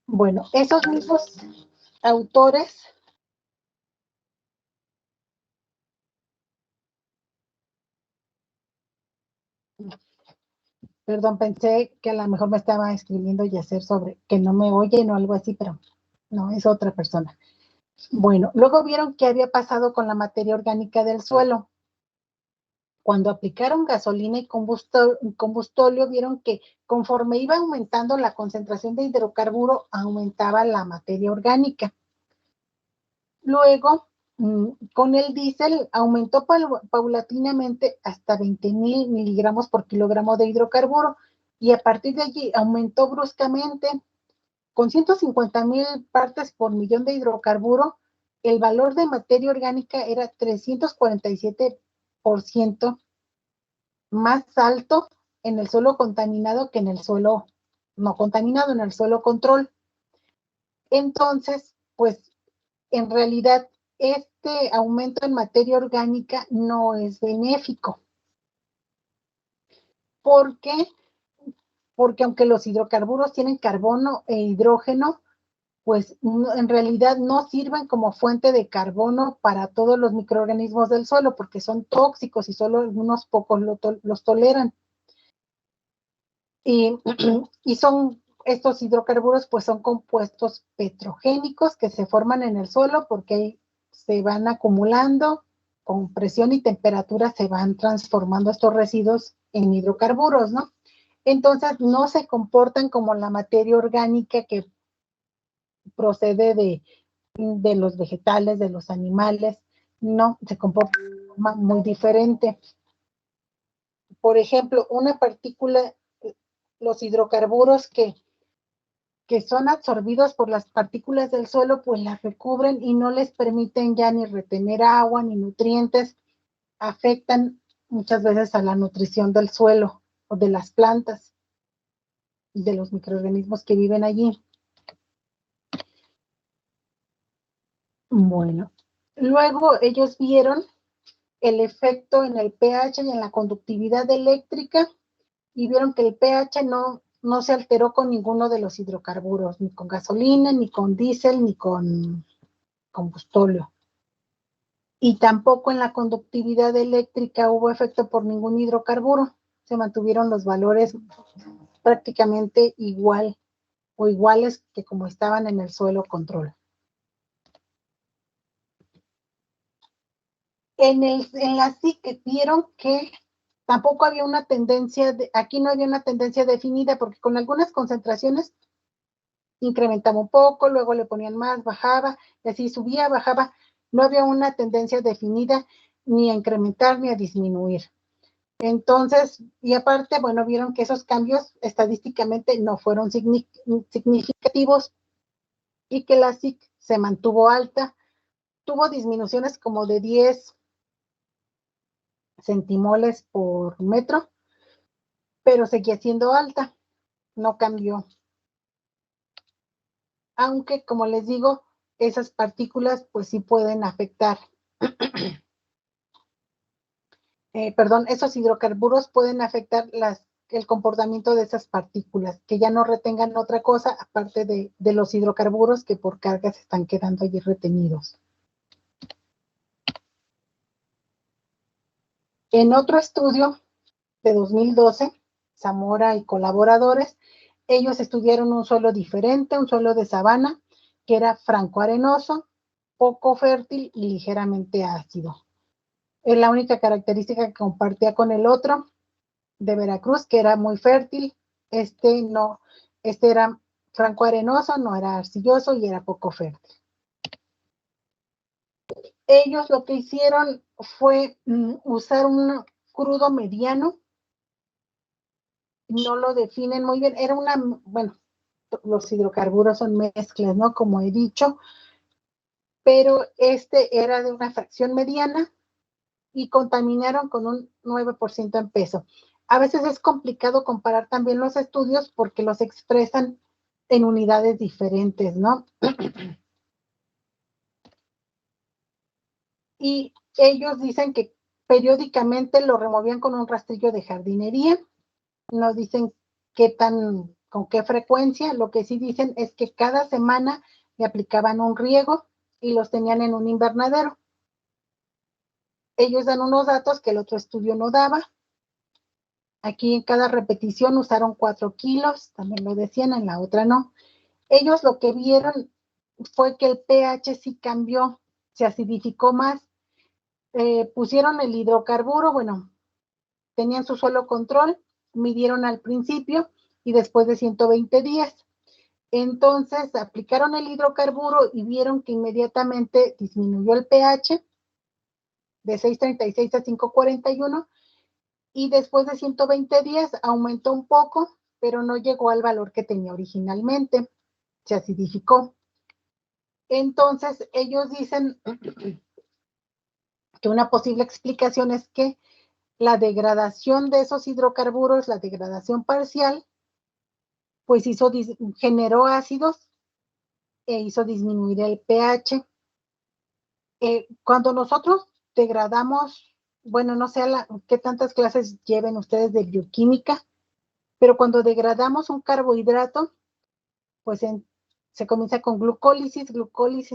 Speaker 1: Bueno, esos mismos autores perdón, pensé que a lo mejor me estaba escribiendo Yacer sobre que no me oyen o algo así, pero no, es otra persona. Bueno, luego vieron qué había pasado con la materia orgánica del suelo. Cuando aplicaron gasolina y combustóleo, vieron que conforme iba aumentando la concentración de hidrocarburo, aumentaba la materia orgánica. Luego, con el diésel, aumentó paulatinamente hasta 20,000 miligramos por kilogramo de hidrocarburo, y a partir de allí aumentó bruscamente. Con 150,000 partes por millón de hidrocarburo, el valor de materia orgánica era 347% más alto en el suelo contaminado que en el suelo no contaminado, en el suelo control. Entonces, pues, en realidad, este aumento en materia orgánica no es benéfico. ¿Por qué? Porque aunque los hidrocarburos tienen carbono e hidrógeno, pues en realidad no sirven como fuente de carbono para todos los microorganismos del suelo, porque son tóxicos y solo algunos pocos los toleran. Y estos hidrocarburos pues son compuestos petrogénicos que se forman en el suelo porque se van acumulando, con presión y temperatura se van transformando estos residuos en hidrocarburos, ¿no? Entonces no se comportan como la materia orgánica que procede de los vegetales, de los animales, no, se comporta de forma muy diferente. Por ejemplo, una partícula, los hidrocarburos que son absorbidos por las partículas del suelo, pues las recubren y no les permiten ya ni retener agua ni nutrientes, afectan muchas veces a la nutrición del suelo o de las plantas y de los microorganismos que viven allí. Bueno, luego ellos vieron el efecto en el pH y en la conductividad eléctrica y vieron que el pH no se alteró con ninguno de los hidrocarburos, ni con gasolina, ni con diésel, ni con combustóleo. Y tampoco en la conductividad eléctrica hubo efecto por ningún hidrocarburo. Se mantuvieron los valores prácticamente igual o iguales que como estaban en el suelo control. En la SIC vieron que tampoco había una tendencia, aquí no había una tendencia definida, porque con algunas concentraciones incrementaba un poco, luego le ponían más, bajaba, y así subía, bajaba. No había una tendencia definida ni a incrementar ni a disminuir. Entonces, y aparte, bueno, vieron que esos cambios estadísticamente no fueron significativos y que la SIC se mantuvo alta. Tuvo disminuciones como de 10 centimoles por metro, pero seguía siendo alta, no cambió. Aunque, como les digo, esas partículas pues sí pueden afectar esos hidrocarburos pueden afectar el comportamiento de esas partículas, que ya no retengan otra cosa aparte de los hidrocarburos que por cargas están quedando allí retenidos. En otro estudio de 2012, Zamora y colaboradores, ellos estudiaron un suelo diferente, un suelo de sabana, que era franco-arenoso, poco fértil y ligeramente ácido. Es la única característica que compartía con el otro de Veracruz, que era muy fértil. Este era franco-arenoso, no era arcilloso y era poco fértil. Ellos lo que hicieron fue usar un crudo mediano. No lo definen muy bien. Era bueno, los hidrocarburos son mezclas, ¿no? Como he dicho, pero este era de una fracción mediana y contaminaron con un 9% en peso. A veces es complicado comparar también los estudios porque los expresan en unidades diferentes, ¿no? Y ellos dicen que periódicamente lo removían con un rastrillo de jardinería. No dicen con qué frecuencia. Lo que sí dicen es que cada semana le aplicaban un riego y los tenían en un invernadero. Ellos dan unos datos que el otro estudio no daba. Aquí en cada repetición usaron 4 kilos, también lo decían, en la otra no. Ellos lo que vieron fue que el pH sí cambió, se acidificó más. Pusieron el hidrocarburo, bueno, tenían su suelo control, midieron al principio y después de 120 días. Entonces aplicaron el hidrocarburo y vieron que inmediatamente disminuyó el pH de 6.36 a 5.41 y después de 120 días aumentó un poco, pero no llegó al valor que tenía originalmente, se acidificó. Entonces ellos dicen que una posible explicación es que la degradación de esos hidrocarburos, la degradación parcial, pues generó ácidos e hizo disminuir el pH. Cuando nosotros degradamos, bueno, no sé qué tantas clases lleven ustedes de bioquímica, pero cuando degradamos un carbohidrato, pues se comienza con glucólisis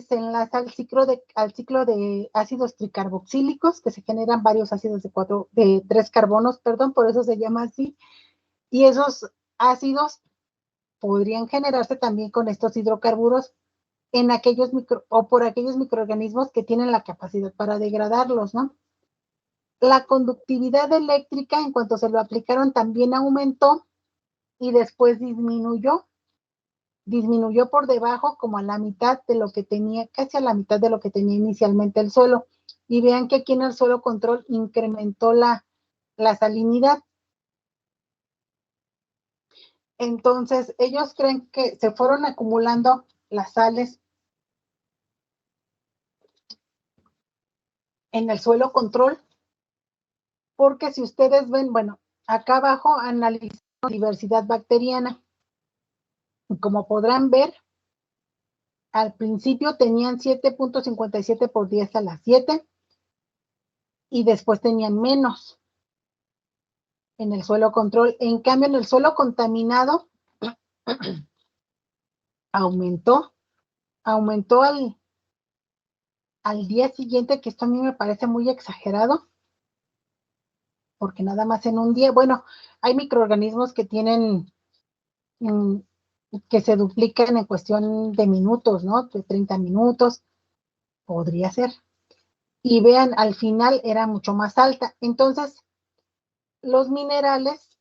Speaker 1: se enlaza al ciclo de ácidos tricarboxílicos, que se generan varios ácidos de 3 carbonos, perdón, por eso se llama así, y esos ácidos podrían generarse también con estos hidrocarburos por aquellos microorganismos que tienen la capacidad para degradarlos, ¿no? La conductividad eléctrica, en cuanto se lo aplicaron, también aumentó y después disminuyó por debajo como a la mitad de lo que tenía, casi a la mitad de lo que tenía inicialmente el suelo. Y vean que aquí en el suelo control incrementó la salinidad. Entonces, ellos creen que se fueron acumulando las sales en el suelo control, porque si ustedes ven, bueno, acá abajo analizamos diversidad bacteriana. Como podrán ver, al principio tenían 7.57 por 10 a la 7 y después tenían menos en el suelo control. En cambio, en el suelo contaminado aumentó al día siguiente, que esto a mí me parece muy exagerado, porque nada más en un día, bueno, hay microorganismos que tienen, que se duplican en cuestión de minutos, ¿no? De 30 minutos, podría ser. Y vean, al final era mucho más alta. Entonces, los minerales,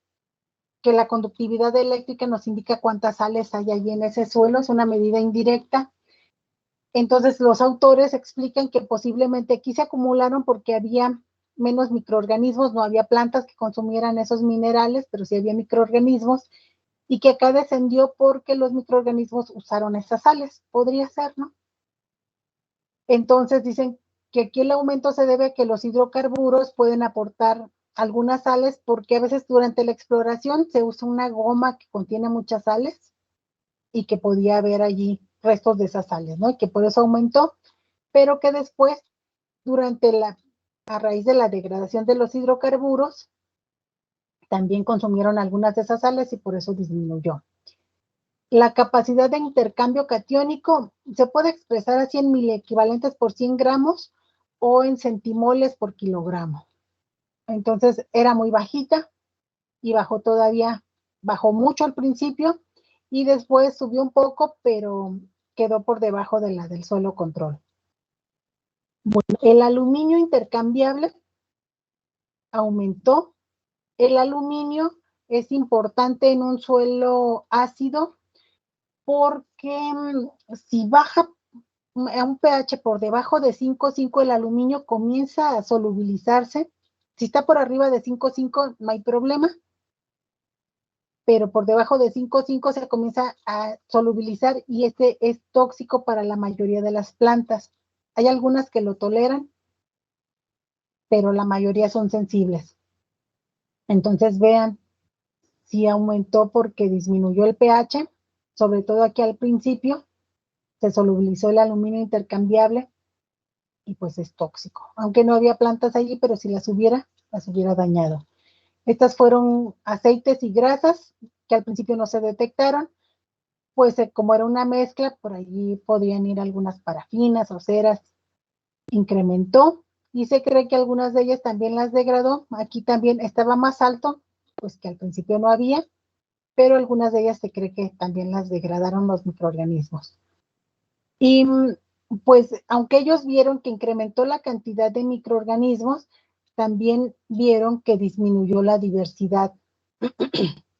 Speaker 1: que la conductividad eléctrica nos indica cuántas sales hay allí en ese suelo, es una medida indirecta. Entonces, los autores explican que posiblemente aquí se acumularon porque había menos microorganismos, no había plantas que consumieran esos minerales, pero sí había microorganismos, y que acá descendió porque los microorganismos usaron esas sales. Podría ser, ¿no? Entonces dicen que aquí el aumento se debe a que los hidrocarburos pueden aportar algunas sales, porque a veces durante la exploración se usa una goma que contiene muchas sales y que podía haber allí restos de esas sales, ¿no? Y que por eso aumentó, pero que después a raíz de la degradación de los hidrocarburos, también consumieron algunas de esas sales y por eso disminuyó. La capacidad de intercambio catiónico se puede expresar así en miliequivalentes por 100 gramos o en centimoles por kilogramo. Entonces era muy bajita y bajó mucho al principio y después subió un poco, pero quedó por debajo de la del suelo control. Bueno, el aluminio intercambiable aumentó. El aluminio es importante en un suelo ácido porque si baja a un pH por debajo de 5,5, el aluminio comienza a solubilizarse. Si está por arriba de 5,5 no hay problema, pero por debajo de 5,5 se comienza a solubilizar y este es tóxico para la mayoría de las plantas. Hay algunas que lo toleran, pero la mayoría son sensibles. Entonces vean, si aumentó porque disminuyó el pH, sobre todo aquí al principio, se solubilizó el aluminio intercambiable y pues es tóxico. Aunque no había plantas allí, pero si las hubiera dañado. Estas fueron aceites y grasas que al principio no se detectaron, pues como era una mezcla, por allí podían ir algunas parafinas o ceras. Incrementó y se cree que algunas de ellas también las degradó. Aquí también estaba más alto, pues que al principio no había, pero algunas de ellas se cree que también las degradaron los microorganismos. Y pues aunque ellos vieron que incrementó la cantidad de microorganismos, también vieron que disminuyó la diversidad,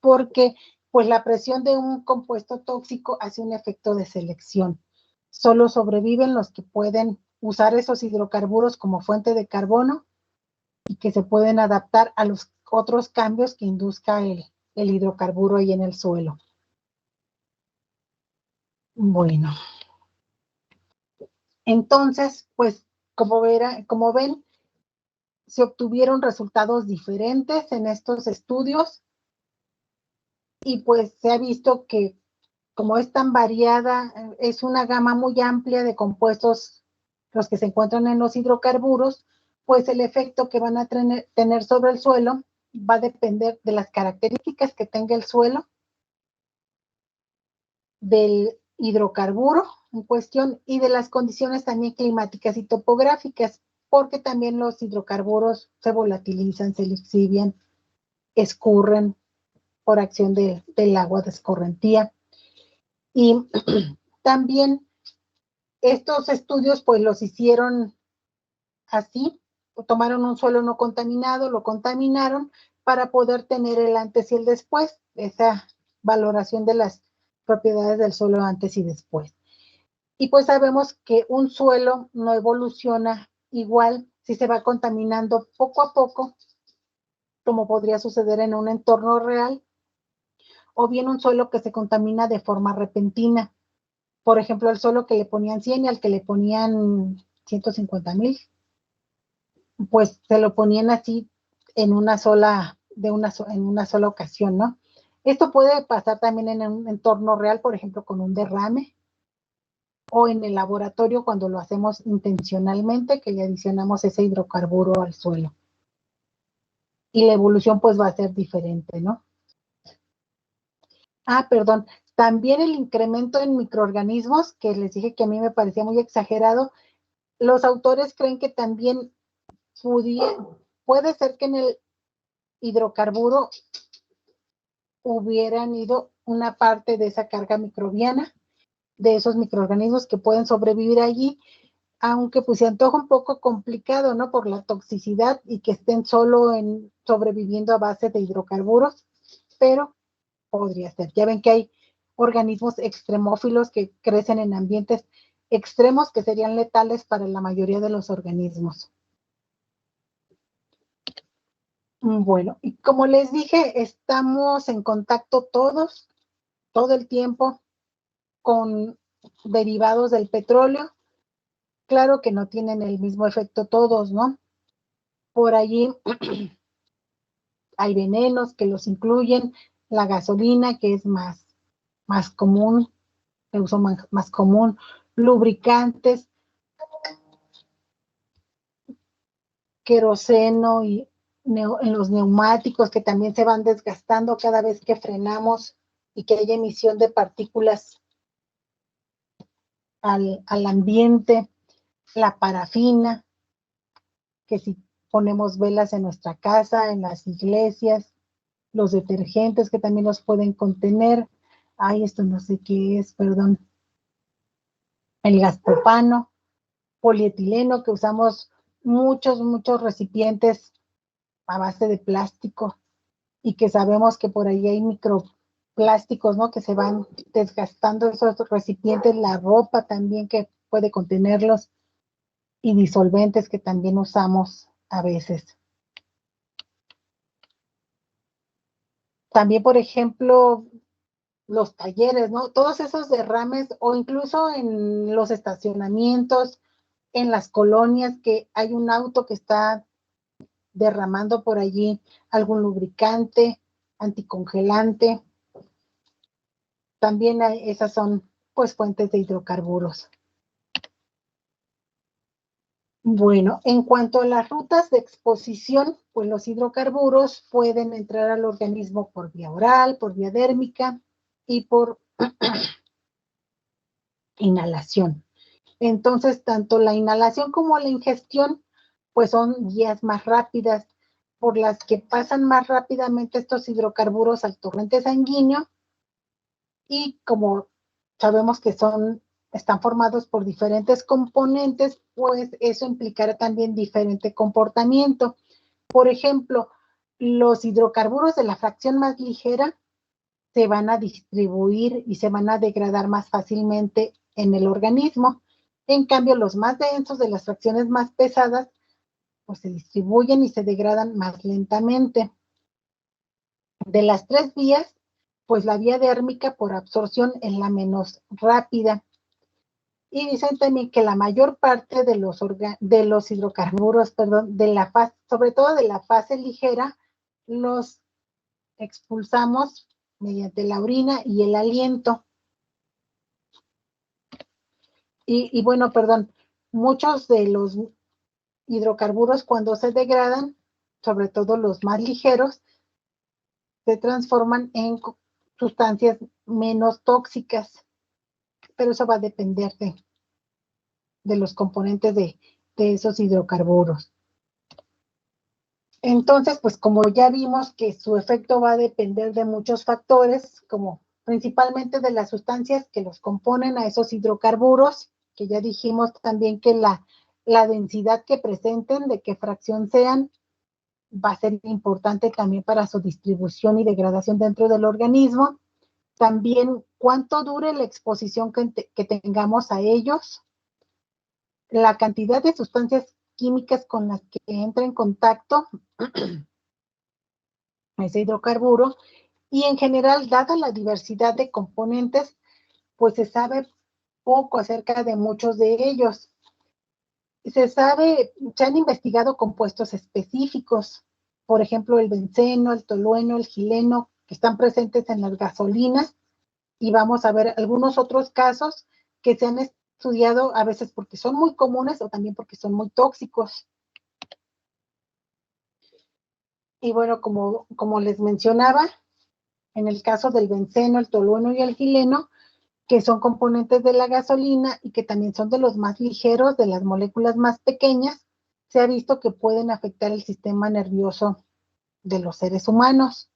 Speaker 1: porque pues la presión de un compuesto tóxico hace un efecto de selección. Solo sobreviven los que pueden usar esos hidrocarburos como fuente de carbono y que se pueden adaptar a los otros cambios que induzca el hidrocarburo ahí en el suelo. Bueno. Entonces, pues, como ven, se obtuvieron resultados diferentes en estos estudios y pues se ha visto que como es tan variada, es una gama muy amplia de compuestos los que se encuentran en los hidrocarburos, pues el efecto que van a tener sobre el suelo va a depender de las características que tenga el suelo, del hidrocarburo en cuestión y de las condiciones también climáticas y topográficas, porque también los hidrocarburos se volatilizan, se lixivian, escurren por acción del agua de escorrentía. Y también estos estudios pues los hicieron así, tomaron un suelo no contaminado, lo contaminaron para poder tener el antes y el después, esa valoración de las propiedades del suelo antes y después. Y pues sabemos que un suelo no evoluciona igual si se va contaminando poco a poco, como podría suceder en un entorno real, o bien un suelo que se contamina de forma repentina. Por ejemplo, el suelo que le ponían 100 y al que le ponían 150,000, pues se lo ponían así en una sola ocasión, ¿no? Esto puede pasar también en un entorno real, por ejemplo, con un derrame, o en el laboratorio cuando lo hacemos intencionalmente, que le adicionamos ese hidrocarburo al suelo. Y la evolución pues va a ser diferente, ¿no? Perdón, también el incremento en microorganismos, que les dije que a mí me parecía muy exagerado, los autores creen que también puede ser que en el hidrocarburo hubieran ido una parte de esa carga microbiana, de esos microorganismos que pueden sobrevivir allí, aunque pues se antoja un poco complicado, ¿no? Por la toxicidad y que estén solo sobreviviendo a base de hidrocarburos, pero podría ser. Ya ven que hay organismos extremófilos que crecen en ambientes extremos que serían letales para la mayoría de los organismos. Bueno, y como les dije, estamos en contacto todos, todo el tiempo, con derivados del petróleo. Claro que no tienen el mismo efecto todos, ¿no? Por allí hay venenos que los incluyen, la gasolina, que es más común, de uso más común, lubricantes. queroseno y en los neumáticos que también se van desgastando cada vez que frenamos y que hay emisión de partículas al ambiente, la parafina, que si ponemos velas en nuestra casa, en las iglesias, los detergentes que también los pueden contener. Ay, esto no sé qué es, perdón. El gas propano, polietileno, que usamos muchos recipientes a base de plástico y que sabemos que por ahí hay microplásticos, ¿no? Que se van desgastando esos recipientes, la ropa también que puede contenerlos y disolventes que también usamos a veces. También, por ejemplo, los talleres, ¿no? Todos esos derrames o incluso en los estacionamientos, en las colonias que hay un auto que está derramando por allí algún lubricante, anticongelante. También esas son pues fuentes de hidrocarburos. Bueno, en cuanto a las rutas de exposición, pues los hidrocarburos pueden entrar al organismo por vía oral, por vía dérmica y por inhalación. Entonces, tanto la inhalación como la ingestión, pues son vías más rápidas por las que pasan más rápidamente estos hidrocarburos al torrente sanguíneo y como sabemos que están formados por diferentes componentes, pues eso implicará también diferente comportamiento. Por ejemplo, los hidrocarburos de la fracción más ligera se van a distribuir y se van a degradar más fácilmente en el organismo. En cambio, los más densos de las fracciones más pesadas, pues se distribuyen y se degradan más lentamente. De las tres vías, pues la vía dérmica por absorción es la menos rápida. Y dicen también que la mayor parte de los hidrocarburos, perdón, sobre todo de la fase ligera, los expulsamos mediante la orina y el aliento. Y bueno, perdón, muchos de los hidrocarburos cuando se degradan, sobre todo los más ligeros, se transforman en sustancias menos tóxicas, pero eso va a depender de los componentes de esos hidrocarburos. Entonces, pues como ya vimos que su efecto va a depender de muchos factores, como principalmente de las sustancias que los componen a esos hidrocarburos, que ya dijimos también que la densidad que presenten, de qué fracción sean, va a ser importante también para su distribución y degradación dentro del organismo. También cuánto dure la exposición que tengamos a ellos, la cantidad de sustancias químicas con las que entra en contacto ese hidrocarburo, y en general, dada la diversidad de componentes, pues se sabe poco acerca de muchos de ellos. Se han investigado compuestos específicos, por ejemplo, el benceno, el tolueno, el gileno, que están presentes en las gasolinas, y vamos a ver algunos otros casos que se han estudiado a veces porque son muy comunes o también porque son muy tóxicos. Y bueno, como les mencionaba, en el caso del benceno, el tolueno y el gileno, que son componentes de la gasolina y que también son de los más ligeros, de las moléculas más pequeñas, se ha visto que pueden afectar el sistema nervioso de los seres humanos.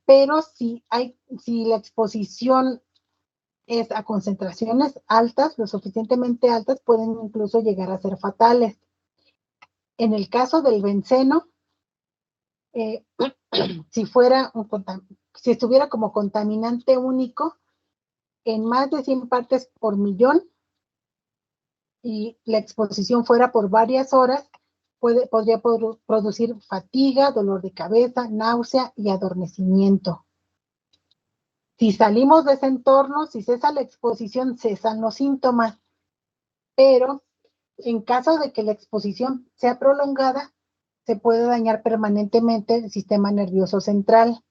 Speaker 1: Pero si la exposición es a concentraciones altas, lo suficientemente altas, pueden incluso llegar a ser fatales. En el caso del benceno, si estuviera como contaminante único, en más de 100 partes por millón, y la exposición fuera por varias horas, podría producir fatiga, dolor de cabeza, náusea y adormecimiento. Si salimos de ese entorno, si cesa la exposición, cesan los síntomas, pero en caso de que la exposición sea prolongada, se puede dañar permanentemente el sistema nervioso central.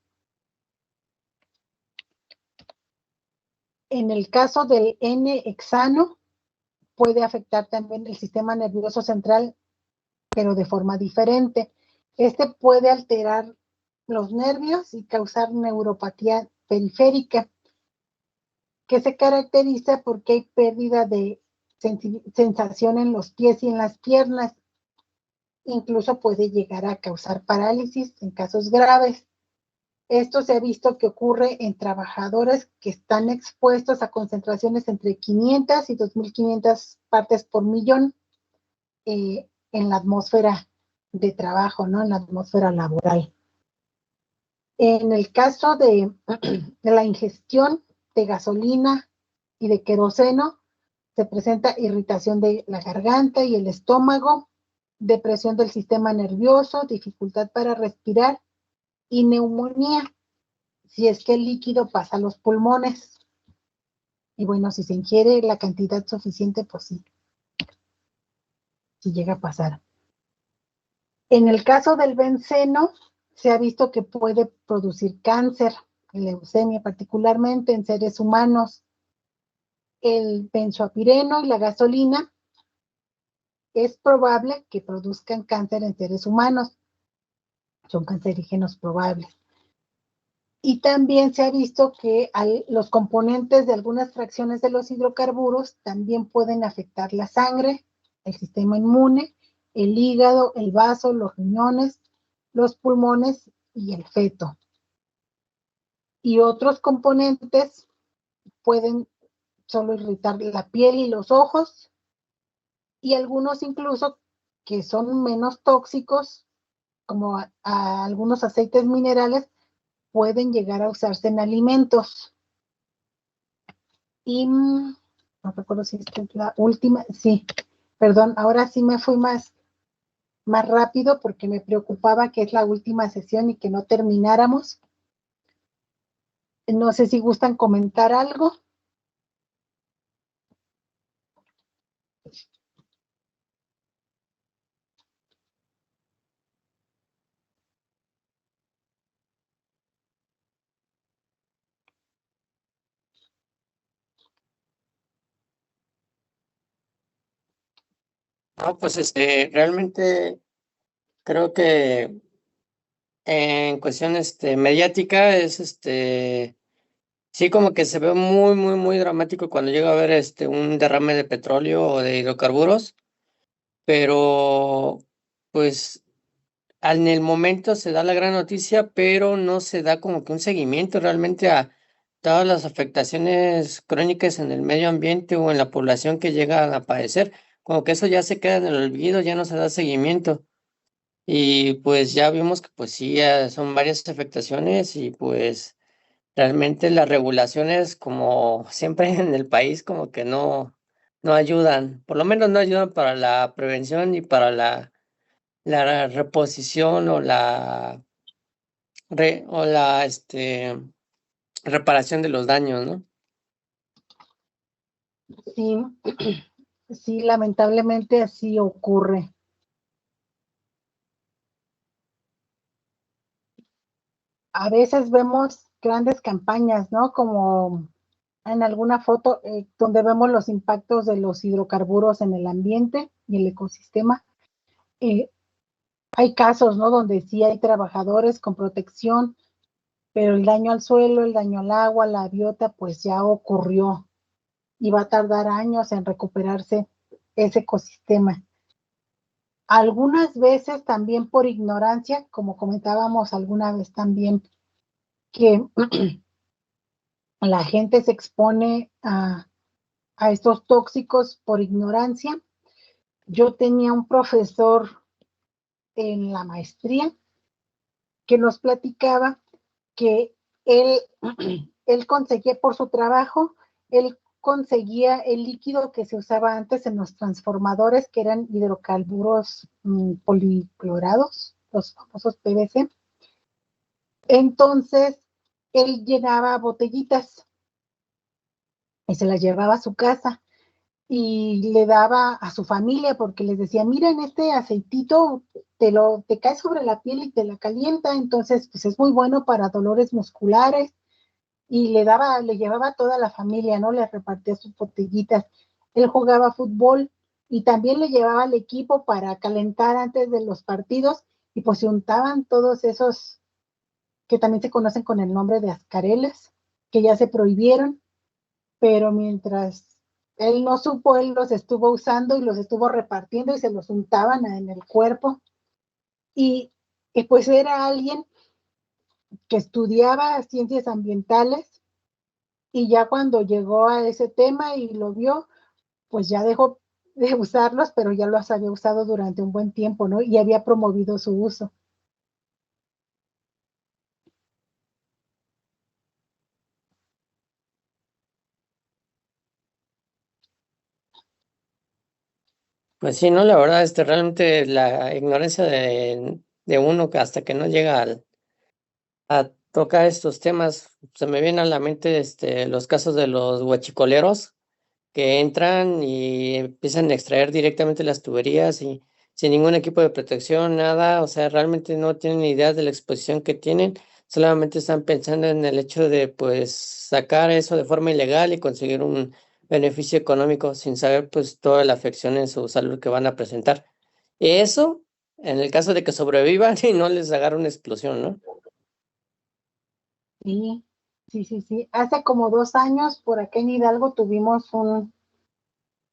Speaker 1: En el caso del N-hexano, puede afectar también el sistema nervioso central pero de forma diferente. Este puede alterar los nervios y causar neuropatía periférica, que se caracteriza porque hay pérdida de sensación en los pies y en las piernas. Incluso puede llegar a causar parálisis en casos graves. Esto se ha visto que ocurre en trabajadores que están expuestos a concentraciones entre 500 y 2.500 partes por millón en la atmósfera de trabajo, ¿no? En la atmósfera laboral. En el caso de la ingestión de gasolina y de queroseno, se presenta irritación de la garganta y el estómago, depresión del sistema nervioso, dificultad para respirar y neumonía, si es que el líquido pasa a los pulmones. Y bueno, si se ingiere la cantidad suficiente, pues sí, sí llega a pasar. En el caso del benceno, se ha visto que puede producir cáncer, leucemia particularmente en seres humanos. El benzoapireno y la gasolina es probable que produzcan cáncer en seres humanos. Son cancerígenos probables. Y también se ha visto que los componentes de algunas fracciones de los hidrocarburos también pueden afectar la sangre, el sistema inmune, el hígado, el vaso, los riñones, los pulmones y el feto. Y otros componentes pueden solo irritar la piel y los ojos, y algunos incluso que son menos tóxicos, como algunos aceites minerales, pueden llegar a usarse en alimentos. Y no recuerdo si esta es la última, sí, perdón, ahora sí me fui más rápido porque me preocupaba que es la última sesión y que no termináramos. No sé si gustan comentar algo.
Speaker 5: No, pues realmente creo que en cuestión mediática es sí como que se ve muy, muy, muy dramático cuando llega a haber un derrame de petróleo o de hidrocarburos, pero pues en el momento se da la gran noticia, pero no se da como que un seguimiento realmente a todas las afectaciones crónicas en el medio ambiente o en la población que llegan a padecer. Como que eso ya se queda en el olvido, ya no se da seguimiento. Y pues ya vimos que pues sí, son varias afectaciones y pues realmente las regulaciones como siempre en el país como que no ayudan, por lo menos no ayudan para la prevención y para la reposición o la reparación de los daños, ¿no?
Speaker 1: Sí, sí, lamentablemente así ocurre. A veces vemos grandes campañas, ¿no? Como en alguna foto donde vemos los impactos de los hidrocarburos en el ambiente y el ecosistema. Hay casos, ¿no? Donde sí hay trabajadores con protección, pero el daño al suelo, el daño al agua, la biota, pues ya ocurrió y va a tardar años en recuperarse ese ecosistema. Algunas veces también por ignorancia, como comentábamos alguna vez también, que la gente se expone a estos tóxicos por ignorancia. Yo tenía un profesor en la maestría que nos platicaba que él, él conseguía por su trabajo, él conseguía el líquido que se usaba antes en los transformadores, que eran hidrocarburos policlorados, los famosos PVC. Entonces, él llenaba botellitas y se las llevaba a su casa y le daba a su familia porque les decía, miren, este aceitito te cae sobre la piel y te la calienta, entonces pues es muy bueno para dolores musculares, y le llevaba a toda la familia, ¿no? Le repartía sus botellitas. Él jugaba fútbol y también le llevaba al equipo para calentar antes de los partidos y pues se untaban todos esos que también se conocen con el nombre de ascareles, que ya se prohibieron, pero mientras él no supo, él los estuvo usando y los estuvo repartiendo y se los untaban en el cuerpo. Y pues era alguien que estudiaba ciencias ambientales y ya cuando llegó a ese tema y lo vio, pues ya dejó de usarlos, pero ya los había usado durante un buen tiempo, ¿no? Y había promovido su uso.
Speaker 5: Pues sí, no, la verdad, realmente la ignorancia de uno que hasta que no llega a tocar estos temas, se me vienen a la mente los casos de los huachicoleros que entran y empiezan a extraer directamente las tuberías y sin ningún equipo de protección, nada, o sea, realmente no tienen ni idea de la exposición que tienen, solamente están pensando en el hecho de pues sacar eso de forma ilegal y conseguir un beneficio económico sin saber pues toda la afección en su salud que van a presentar. Eso en el caso de que sobrevivan y no les agarre una explosión, ¿no?
Speaker 1: Sí, sí. Hace como 2 años por acá en Hidalgo tuvimos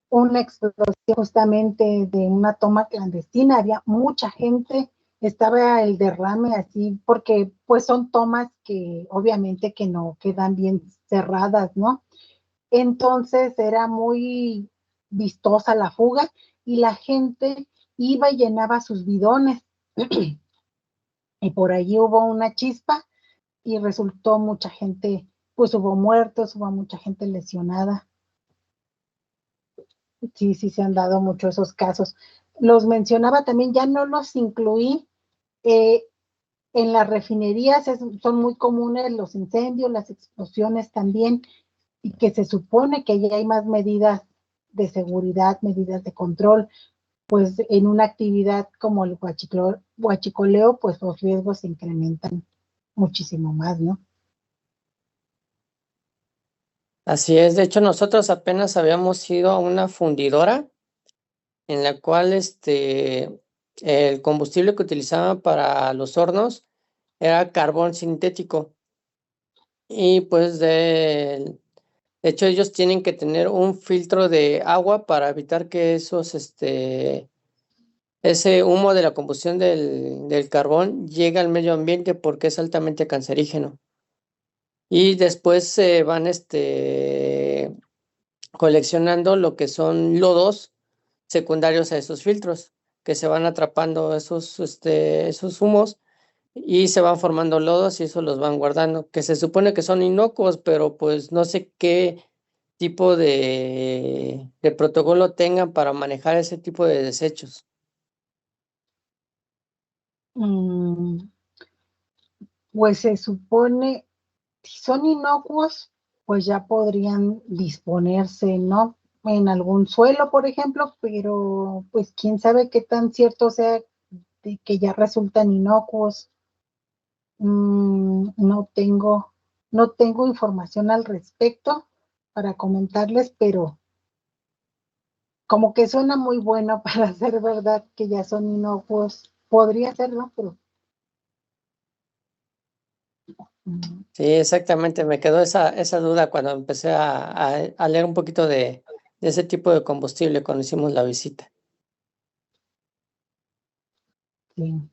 Speaker 1: una explosión justamente de una toma clandestina. Había mucha gente, estaba el derrame así, porque pues son tomas que obviamente que no quedan bien cerradas, ¿no? Entonces era muy vistosa la fuga y la gente iba y llenaba sus bidones. Y por allí hubo una chispa y resultó mucha gente, pues hubo muertos, hubo mucha gente lesionada. Sí, se han dado mucho esos casos. Los mencionaba también, ya no los incluí. eh, en las refinerías son muy comunes los incendios, las explosiones también, y que se supone que ya hay más medidas de seguridad, medidas de control, pues en una actividad como el huachicoleo, pues los riesgos se incrementan muchísimo más, ¿no?
Speaker 5: Así es, de hecho nosotros apenas habíamos ido a una fundidora en la cual el combustible que utilizaban para los hornos era carbón sintético y pues de hecho ellos tienen que tener un filtro de agua para evitar que ese humo de la combustión del carbón llegue al medio ambiente porque es altamente cancerígeno. Y después se van coleccionando lo que son lodos secundarios a esos filtros, que se van atrapando esos humos y se van formando lodos y eso los van guardando, que se supone que son inocuos, pero pues no sé qué tipo de protocolo tengan para manejar ese tipo de desechos.
Speaker 1: Mm, pues se supone, si son inocuos, pues ya podrían disponerse, ¿no? En algún suelo, por ejemplo, pero pues quién sabe qué tan cierto sea de que ya resultan inocuos. No tengo información al respecto para comentarles, pero como que suena muy bueno para ser verdad que ya son inocuos. Podría ser, ¿no? Pero
Speaker 5: Sí, exactamente, me quedó esa duda cuando empecé a leer un poquito de ese tipo de combustible cuando hicimos la visita.
Speaker 1: sí.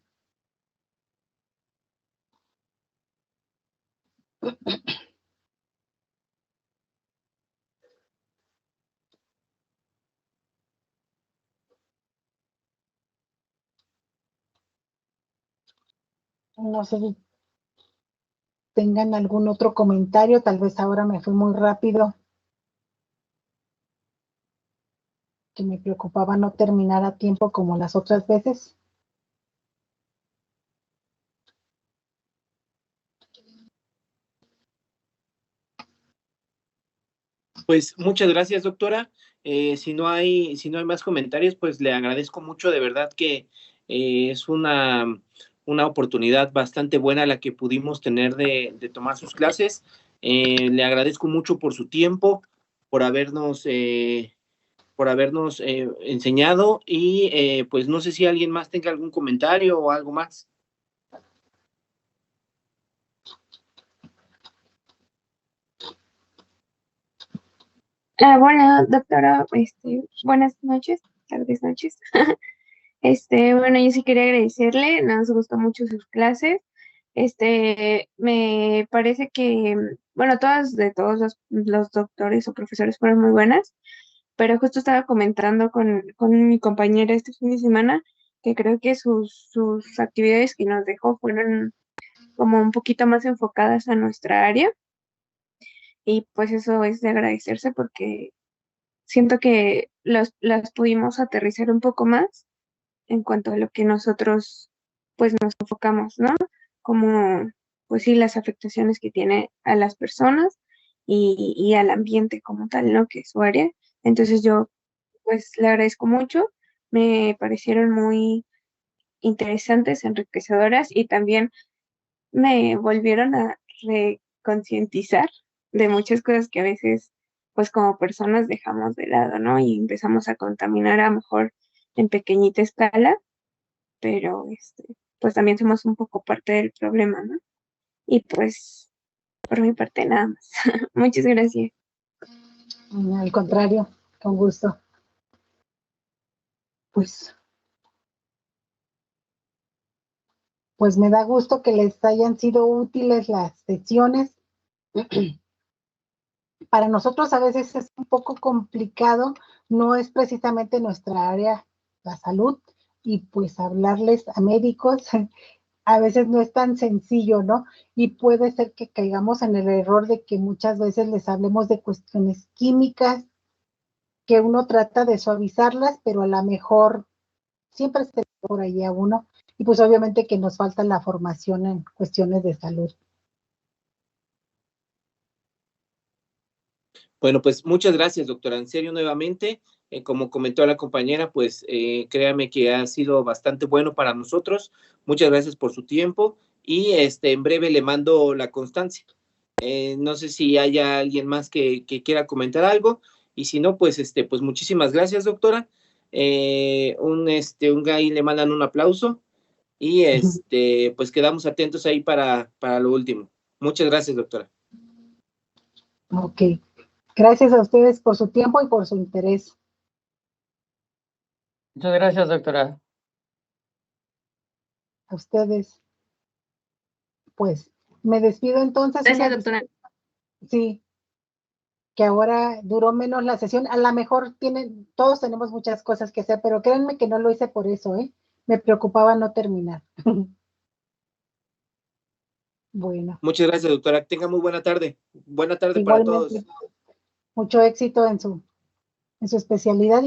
Speaker 1: No sé si tengan algún otro comentario, tal vez ahora me fui muy rápido, que me preocupaba no terminar a tiempo como las otras veces.
Speaker 2: Pues muchas gracias, doctora. Si no hay más comentarios, pues le agradezco mucho, de verdad que es una oportunidad bastante buena la que pudimos tener de tomar sus clases. Le agradezco mucho por su tiempo, por habernos por habernos enseñado y pues no sé si alguien más tenga algún comentario o algo más.
Speaker 6: Bueno, doctora, buenas noches, tardes, noches. Bueno, yo sí quería agradecerle, nos gustó mucho sus clases. Me parece que, bueno, todas de todos los doctores o profesores fueron muy buenas, pero justo estaba comentando con mi compañera este fin de semana que creo que sus actividades que nos dejó fueron como un poquito más enfocadas a nuestra área, y pues eso es de agradecerse porque siento que las pudimos aterrizar un poco más en cuanto a lo que nosotros pues nos enfocamos, ¿no? Como pues sí, las afectaciones que tiene a las personas y al ambiente como tal, ¿no? Que es su área. Entonces yo pues le agradezco mucho, me parecieron muy interesantes, enriquecedoras, y también me volvieron a reconcientizar de muchas cosas que a veces, pues como personas dejamos de lado, ¿no? Y empezamos a contaminar a lo mejor en pequeñita escala, pero pues también somos un poco parte del problema, ¿no? Y pues por mi parte nada más. Muchas gracias.
Speaker 1: Al contrario, con gusto. Pues me da gusto que les hayan sido útiles las sesiones. Para nosotros a veces es un poco complicado, no es precisamente nuestra área, la salud, y pues hablarles a médicos a veces no es tan sencillo, ¿no? Y puede ser que caigamos en el error de que muchas veces les hablemos de cuestiones químicas, que uno trata de suavizarlas, pero a lo mejor siempre se le por ahí a uno, y pues obviamente que nos falta la formación en cuestiones de salud.
Speaker 2: Bueno, pues muchas gracias, doctora. En serio, nuevamente, como comentó la compañera, pues créame que ha sido bastante bueno para nosotros. Muchas gracias por su tiempo y en breve le mando la constancia. No sé si haya alguien más que quiera comentar algo, y si no, pues pues muchísimas gracias, doctora. Un gay le mandan un aplauso y pues quedamos atentos ahí para lo último. Muchas gracias, doctora.
Speaker 1: Ok. Gracias a ustedes por su tiempo y por su interés.
Speaker 5: Muchas gracias, doctora.
Speaker 1: A ustedes. Pues me despido entonces.
Speaker 6: Gracias, doctora.
Speaker 1: Sí, que ahora duró menos la sesión. A lo mejor todos tenemos muchas cosas que hacer, pero créanme que no lo hice por eso, ¿eh? Me preocupaba no terminar. Bueno.
Speaker 2: Muchas gracias, doctora. Tenga muy buena tarde. Buena tarde para todos.
Speaker 1: Igualmente, mucho éxito en su especialidad.